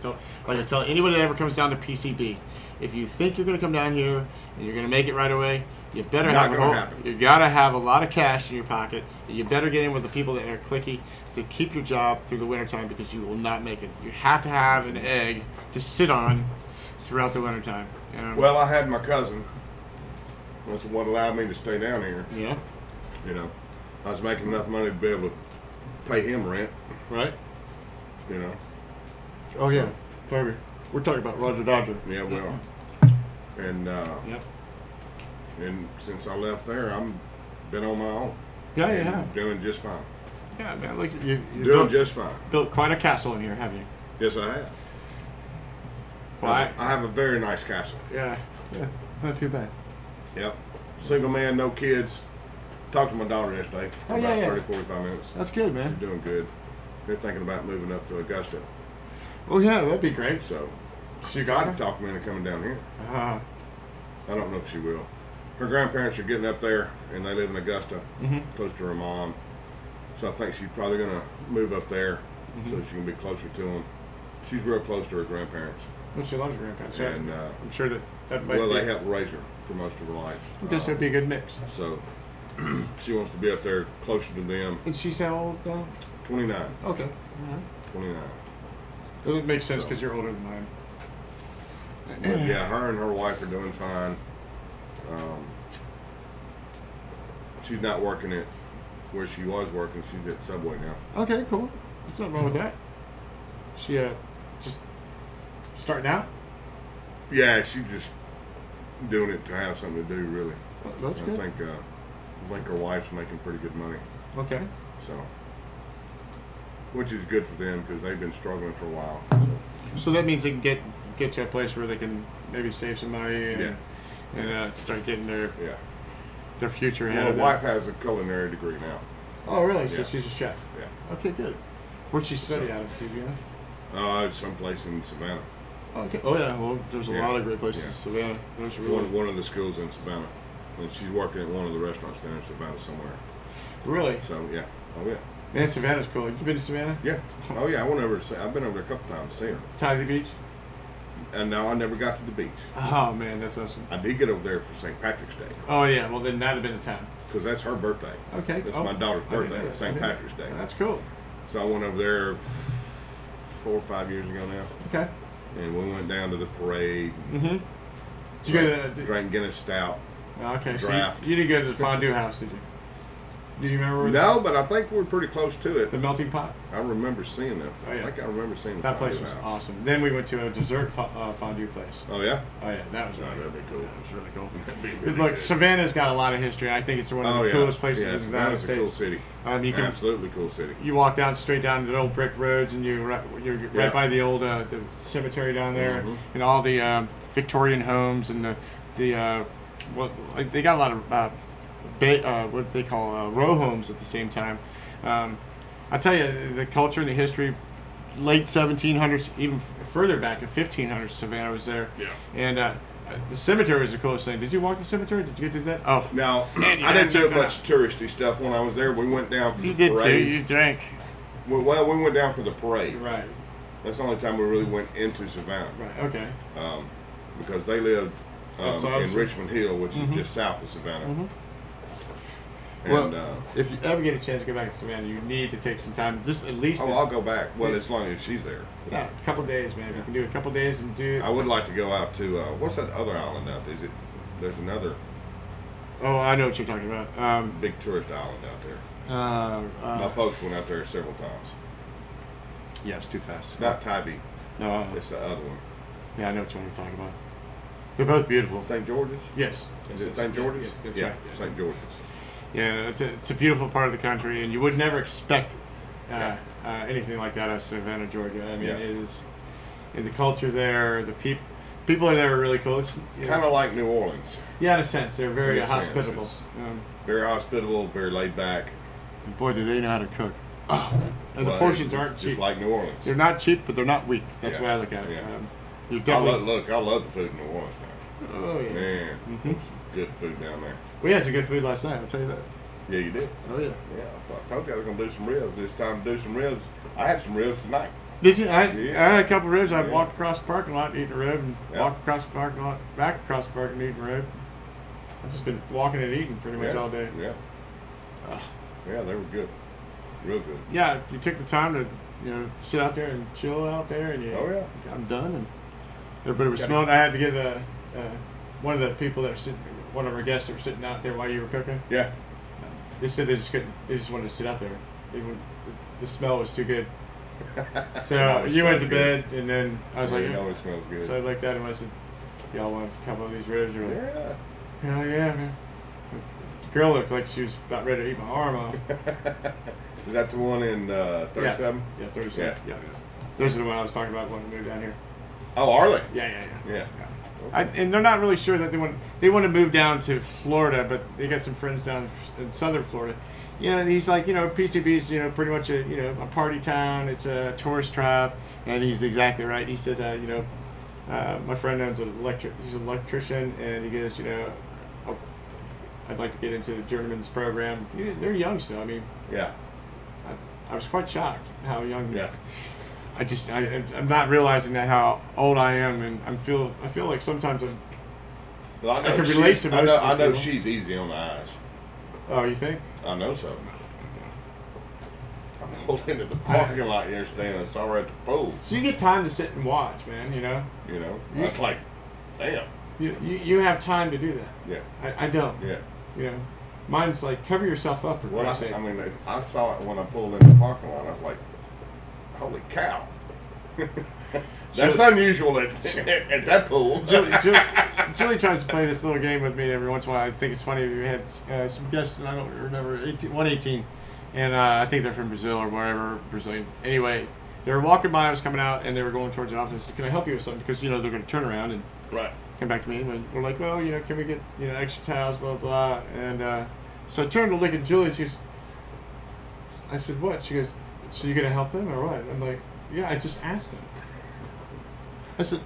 I tell anybody that ever comes down to PCB, if you think you're going to come down here and you're going to make it right away, you better you gotta have a lot of cash in your pocket. You better get in with the people that are cliquey to keep your job through the wintertime, because you will not make it. You have to have an egg to sit on throughout the wintertime. Well, I had my cousin. That's what allowed me to stay down here. Yeah. You know, I was making enough money to be able to pay him rent. Right. You know. Oh yeah, baby. We're talking about Roger Dodger. Yeah, we are. And Yep. And since I left there, I'm been on my own. Yeah, you have. Doing just fine. Yeah, man. Look, you doing just fine. Built quite a castle in here, have you? Yes, I have. Well, I have a very nice castle. Yeah. Yeah. Not too bad. Yep. Single man, no kids. Talked to my daughter yesterday for about 30, 45 minutes. That's good, man. She's doing good. They're thinking about moving up to Augusta. Oh yeah, that'd be great. So she got her? Talk me into coming down here. I don't know if she will. Her grandparents are getting up there, and they live in Augusta, close to her mom. So I think she's probably going to move up there so she can be closer to them. She's real close to her grandparents. Well, she loves her grandparents. And I'm sure that might they helped raise her for most of her life. I guess that'd be a good mix. So she wants to be up there closer to them. And she's how old now? 29. Okay. All right. 29. It would make sense because you're older than mine. But yeah, her and her wife are doing fine. She's not working at where she was working. She's at Subway now. Okay, cool. There's nothing wrong with that. She just starting out? Yeah, she's just doing it to have something to do, really. Well, that's good. I think her wife's making pretty good money. Okay. So, which is good for them because they've been struggling for a while. So that means they can get to a place where they can maybe save some money and start getting their future ahead of them. My wife has a culinary degree now. Oh, really? Yeah. So she's a chef? Yeah. Okay, good. Where'd she study out of, do you know? Someplace in Savannah. Okay. Oh, yeah. Well, there's a lot of great places in Savannah. There's One of the schools in Savannah. And she's working at one of the restaurants down in Savannah somewhere. Really? So, yeah. Oh, yeah. Man, Savannah's cool. You been to Savannah? Yeah. Oh, yeah. I've been over there a couple times to see her. Tithey Beach? And no, I never got to the beach. Oh, man, that's awesome. I did get over there for St. Patrick's Day. Oh, yeah. Well, then that'd have been the time. Because that's her birthday. Okay. That's my daughter's birthday, St. Patrick's Day. That's cool. So I went over there 4 or 5 years ago now. Okay. And we went down to the parade. Mm-hmm. Did you drank Guinness Stout. Okay. Draft. So you didn't go to the fondue house, did you? Do you remember? No, but I think we're pretty close to it. The melting pot? I remember seeing that. Oh, yeah. I think I remember seeing that place was awesome. Then we went to a dessert fondue place. Oh, yeah? Oh, yeah. That was that'd be cool. That was really cool. Really Look, good. Savannah's got a lot of history. I think it's one of the coolest places in the United States. A cool city. You can, absolutely cool city. You walk straight down the old brick roads, and you're right by the old the cemetery down there, and all the Victorian homes and they got a lot of what they call row homes at the same time. I tell you, the culture and the history, late 1700s, even further back to 1500s, Savannah was there. Yeah. And the cemetery was the coolest thing. Did you walk the cemetery? Did you get to that? Oh. Now, I didn't do much touristy stuff when I was there. We went down for the parade. You did too. You drank. Well, we went down for the parade. Right. That's the only time we really went into Savannah. Right. Okay. Because they lived in Richmond Hill, which is just south of Savannah. And, well, if you ever get a chance to go back to Savannah, you need to take some time, just at least. Oh, I'll go back. Well, as long as she's there. Yeah, a couple of days, man. If you can do a couple of days and do it. I would like to go out to what's that other island out there? There's another. Oh, I know what you're talking about. Big tourist island out there. My folks went out there several times. Yeah, it's too fast. Not Tybee. No, it's the other one. Yeah, I know what you're talking about. They're both beautiful. St. George's? Yes. Is it St. George's? Yeah, that's yeah, right. Yeah. St. George's. Yeah, it's a beautiful part of the country, and you would never expect anything like that out of Savannah, Georgia. I mean, it is, and the culture there, the people are there are really cool. It's kind of like New Orleans. Yeah, in a sense, they're very hospitable. Very hospitable, very laid back. And boy, do they know how to cook. Oh, and the portions aren't cheap. Just like New Orleans. They're not cheap, but they're not weak. That's the way I look at it. Yeah. You're definitely I love the food in New Orleans now. Oh yeah, man, some good food down there. We had some good food last night. I'll tell you that. Yeah, you did. Oh yeah. Yeah, I told you I was gonna do some ribs. It's time to do some ribs. I had some ribs tonight. Did you? I had a couple of ribs. I walked across the parking lot eating a rib, and walked across the parking lot, back across the parking lot eating a rib. I've just been walking and eating pretty much all day. Yeah. Yeah, they were good. Real good. Yeah, you took the time to, sit out there and chill out there, and I'm done. And everybody was smelling. I had to give one of the people that were sitting, one of our guests that were sitting out there while you were cooking. Yeah. They said they just couldn't. They just wanted to sit out there. The smell was too good. So you went to bed, and then I was like, it always smells good. So I looked at him. I said, "Y'all want a couple of these ribs?" You're like, "Hell yeah, man." The girl looked like she was about ready to eat my arm off. Is that the one in 37? Yeah, 37. Yeah. Those are the one I was talking about when we moved down here. Oh, are they? Yeah. Okay. And they're not really sure that they want to move down to Florida, but they got some friends down in southern Florida. And he's like, PCB's, pretty much a party town. It's a tourist trap, and he's exactly right. He says, my friend owns he's an electrician, and he goes, I'd like to get into the journeyman's program. They're young still. I mean, I was quite shocked how young. Yeah. I'm not realizing that how old I am, and I feel like sometimes I can relate to most. I know she's easy on the eyes. Oh, you think? I know so. I pulled into the parking lot yesterday and I saw her at the pool. So you get time to sit and watch, man. I was like, damn. You have time to do that. Yeah. I don't. Yeah. Mine's like cover yourself up for Christ's sake. I mean, I saw it when I pulled in the parking lot. I was like, holy cow. That's unusual at that pool. Julie tries to play this little game with me every once in a while. I think it's funny. We had some guests, and I don't remember, 118, and I think they're from Brazil or wherever, Brazilian. Anyway, they were walking by, I was coming out, and they were going towards the office. Can I help you with something? Because, they're going to turn around and come back to me. And we're like, well, can we get, extra towels, blah, blah. And so I turned to look at Julie, and I said, what? She goes, so you're going to help them or what? I'm like, yeah, I just asked him. I said,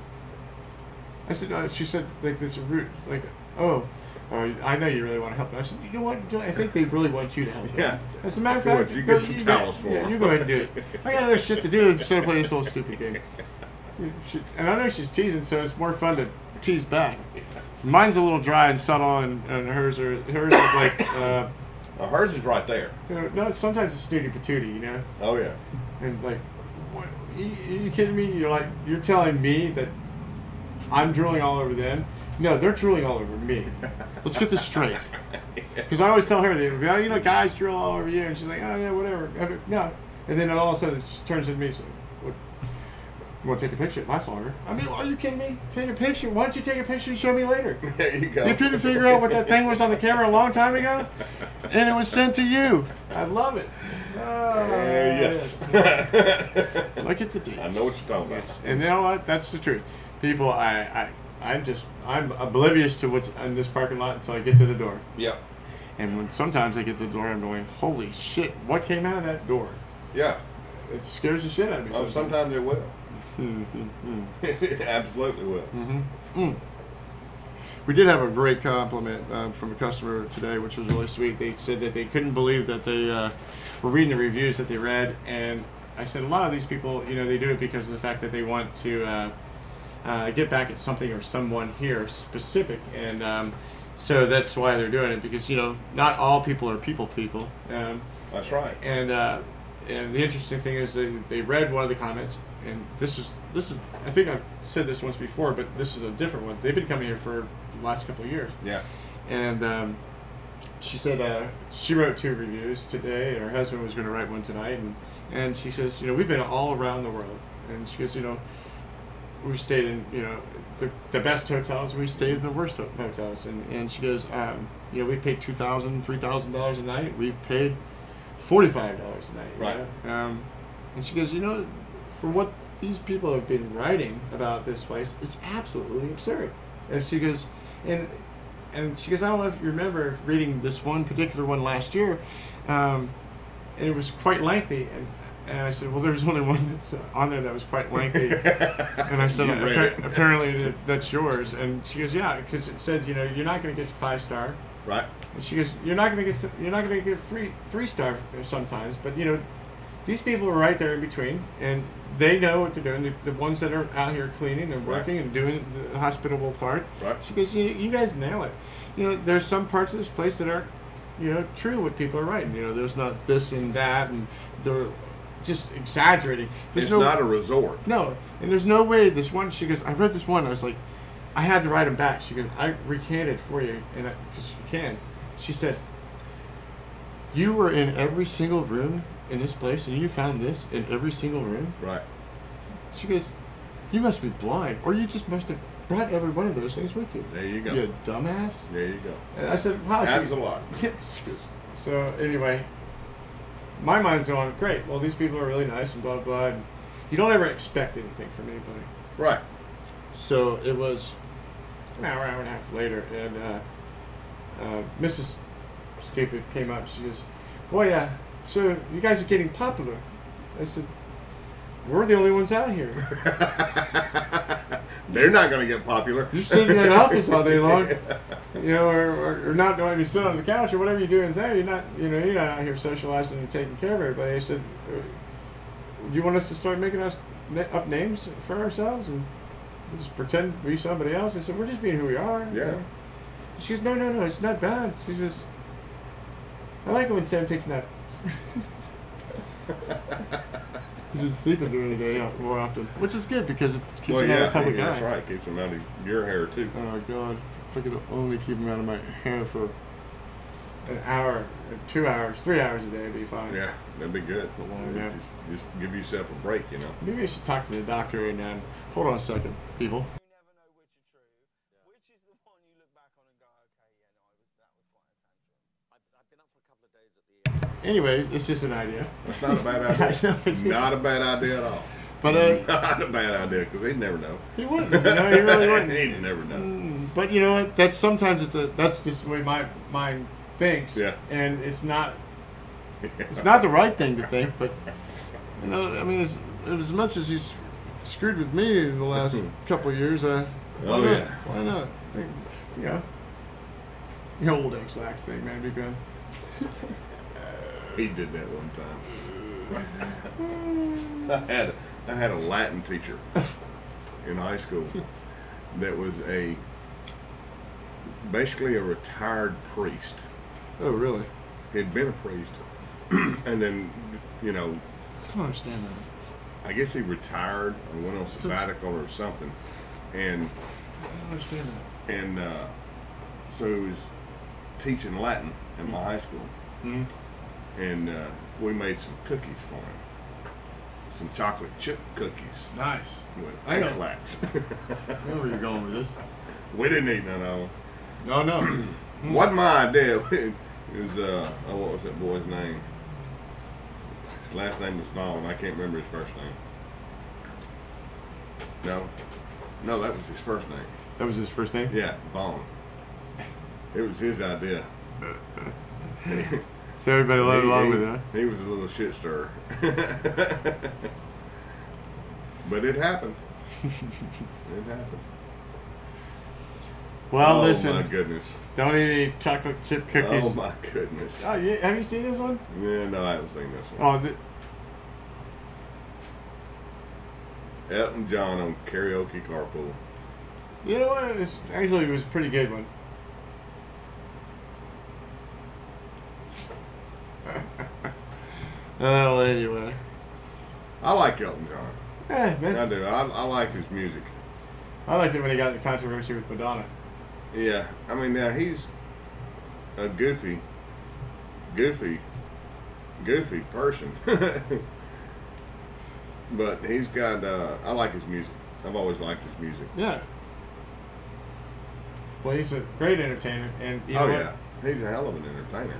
she said, like, this rude, like, I know you really want to help them. I said, you know what, I think they really want you to help them. Yeah. As a matter of fact, you get some towels for them. You go ahead and do it. I got other shit to do instead of playing this little stupid game. And I know she's teasing, so it's more fun to tease back. Mine's a little dry and subtle, and hers is like... hers is right there. No, sometimes it's snooty patootie, Oh, yeah. And like... What? Are you kidding me? You're telling me that I'm drooling all over them? No, they're drooling all over me. Let's get this straight. Because I always tell her, guys drool all over you, and she's like, oh yeah, whatever. No, and then all of a sudden she turns to me and says, "What? You want to take a picture? It lasts longer." I mean, are you kidding me? Take a picture? Why don't you take a picture and show me later? There you go. You couldn't figure out what that thing was on the camera a long time ago, and it was sent to you. I love it. Yes. Look at the dates. I know what you're talking about. And you know what? That's the truth. People, I'm oblivious to what's in this parking lot until I get to the door. Yep. And when sometimes I get to the door, I'm going, holy shit, what came out of that door? Yeah. It scares the shit out of me. Sometimes it will. It absolutely will. We did have a great compliment from a customer today, which was really sweet. They said that they couldn't believe that they were reading the reviews that they read, and I said a lot of these people, they do it because of the fact that they want to get back at something or someone here specific, and so that's why they're doing it, because not all people are people. That's right. And the interesting thing is they read one of the comments, and this is I think I've said this once before, but this is a different one. They've been coming here for the last couple of years. Yeah. And she said she wrote 2 reviews today, and her husband was going to write one tonight, and she says, we've been all around the world, and she goes, we've stayed in the best hotels, we stayed in the worst hotels, and she goes, we paid $2,000, $3,000 a night, we've paid $45 a night, right? And she goes, for what these people have been writing about this place, it's absolutely absurd. And she goes, and she goes, I don't know if you remember reading this one particular one last year, and it was quite lengthy. And I said, well, there's only one that's on there that was quite lengthy. And I said, apparently that's yours. And she goes, yeah, because it says, you're not going to get 5-star. Right. And she goes, you're not going to get 3-star sometimes, but these people are right there in between, and they know what they're doing. The ones that are out here cleaning and working and doing the hospitable part. Right. She goes, you guys nail it. There's some parts of this place that aren't, true what people are writing. There's not this and that, and they're just exaggerating. It's not a resort. No, and there's no way this one. She goes, I read this one. I was like, I had to write them back. She goes, I recanted for you, and because you can. She said, you were in every single room in this place, and you found this in every single room? Right. She goes, you must be blind, or you just must have brought every one of those things with you. There you go. You dumbass. There you go. And I said, wow. Happens a lot. She goes, so anyway, my mind's going, great, well, these people are really nice and blah, blah, and you don't ever expect anything from anybody. Right. So it was an hour and a half later, and Mrs. Scaper came up. She goes, boy, so you guys are getting popular. I said, we're the only ones out here. They're not going to get popular. You're sitting in the office all day long, or not doing you sit on the couch or whatever you're doing there. You're not out here socializing and taking care of everybody. I said, do you want us to start making up names for ourselves and just pretend to be somebody else? I said, we're just being who we are. Yeah. She goes, no, it's not bad. She says, I like it when Sam takes naps. He's been sleeping during the day more often, which is good because it keeps him out of public eye. That's right. Keeps him out of your hair too. Oh God! If I could only keep him out of my hair for an hour, 2 hours, 3 hours a day, it'd be fine. Yeah, that'd be good. It's a long day. Just give yourself a break, Maybe I should talk to the doctor right now. Hold on a second, people. You never know which are true. Which is the one you look back on and go, okay, yeah, no, that was quite a tantrum. I've been up for a couple of days at the Anyway, it's just an idea. That's not a bad idea. Not a bad idea at all. But not a bad idea because he'd never know. He wouldn't. He really wouldn't. He'd never know. But you know what? That's sometimes that's just the way my mind thinks. Yeah. And it's not the right thing to think. But I mean, as much as he's screwed with me in the last couple of years, why not? The old X-Lax thing, man, be good. He did that one time. I had a Latin teacher in high school that was basically a retired priest. Oh, really? He'd been a priest, and then I don't understand that. I guess he retired or went on sabbatical or something, and I don't understand that. And so he was teaching Latin in my high school. Mm-hmm. And we made some cookies for him. Some chocolate chip cookies. Nice. With I know. X-Lax. I know where you're going with this. We didn't eat none of them. Oh, no. Wasn't my idea. It was, what was that boy's name? His last name was Vaughn. I can't remember his first name. No, that was his first name. That was his first name? Yeah, Vaughn. It was his idea. So everybody loved along with it, huh? He was a little shit stirrer. But it happened. It happened. Well, listen. Oh, my goodness. Don't eat any chocolate chip cookies. Oh, my goodness. Oh, have you seen this one? Yeah, no, I haven't seen this one. Oh, Elton John on karaoke carpool. You know what? It was a pretty good one. Well, anyway. I like Elton John. Man. I do. I like his music. I liked it when he got into controversy with Madonna. Yeah. I mean, now he's a goofy person. But he's got, I like his music. I've always liked his music. Yeah. Well, he's a great entertainer, and you know what? Yeah. He's a hell of an entertainer.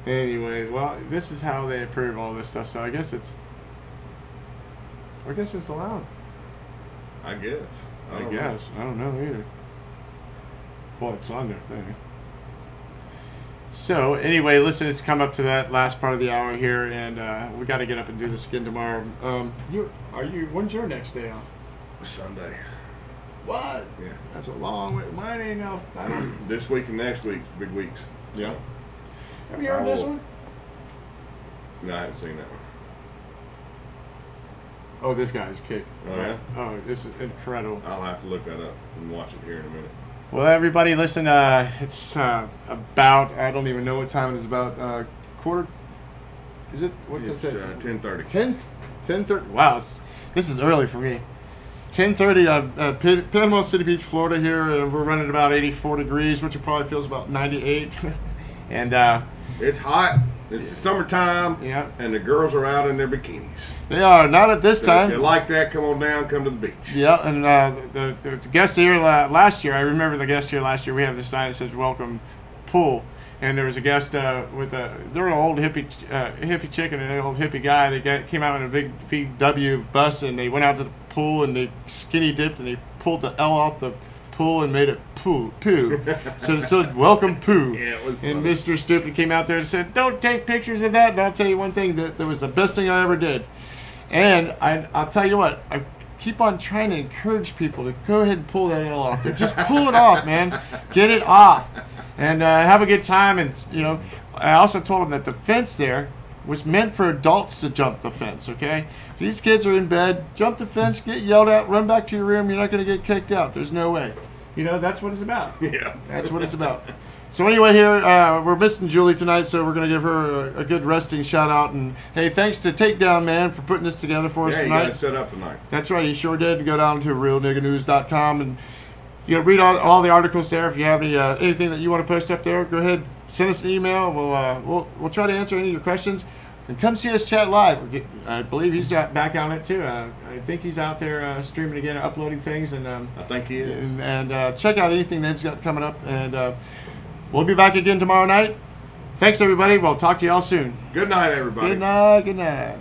Anyway, well, this is how they approve all this stuff, so I guess it's allowed. I guess. I guess. I don't know either. Well, it's on their thing. So, anyway, listen, it's come up to that last part of the hour here, and we got to get up and do this again tomorrow. When's your next day off? Sunday. What? Yeah. That's a long way. Mine ain't off. I don't. This week and next week's big weeks. Yeah. Have you heard this one? No, I haven't seen that one. Oh, this guy's kicked. Oh, yeah? Oh, this is incredible. I'll have to look that up and watch it here in a minute. Well, everybody, listen. It's about. I don't even know what time it is. About quarter. Is it? What's It's it say? 10:30. 10:30. Wow, this is early for me. 10:30. Panama City Beach, Florida. Here, and we're running about 84 degrees, which it probably feels about 98. And it's hot. It's the summertime. Yeah. And the girls are out in their bikinis. They are not at this So time. if you like that, come on down, come to the beach. Yeah, and the guest here last year, I remember the guest here last year, we have this sign that says welcome pool. And there was a guest with they were an old hippie chick and an old hippie guy. They came out in a big VW bus and they went out to the pool and they skinny dipped and they pulled the L off the pool and made it poo. So it said welcome poo. Yeah, it was and funny. Mr. Stupid came out there and said, don't take pictures of that. And I'll tell you one thing, that was the best thing I ever did. And I'll tell you what, I keep on trying to encourage people to go ahead and pull that L off there. Just pull it off, man. Get it off. And have a good time. And, you know, I also told them that the fence there was meant for adults to jump the fence, okay? If these kids are in bed, jump the fence, get yelled at, run back to your room. You're not going to get kicked out. There's no way. You know, that's what it's about. Yeah. That's what it's about. So anyway, here, we're missing Julie tonight, so we're going to give her a good resting shout-out. And, hey, thanks to Takedownman for putting this together for us Yeah, you tonight. got it set up tonight. That's right, you sure did. Go down to realnigganews.com and you know, read all the articles there. If you have anything that you want to post up there, go ahead, send us an email. We'll try to answer any of your questions. And come see us chat live. I believe he's back on it too. I think he's out there streaming again, uploading things. And I think he is. And check out anything that's got coming up. And we'll be back again tomorrow night. Thanks, everybody. We'll talk to you all soon. Good night, everybody. Good night. Good night.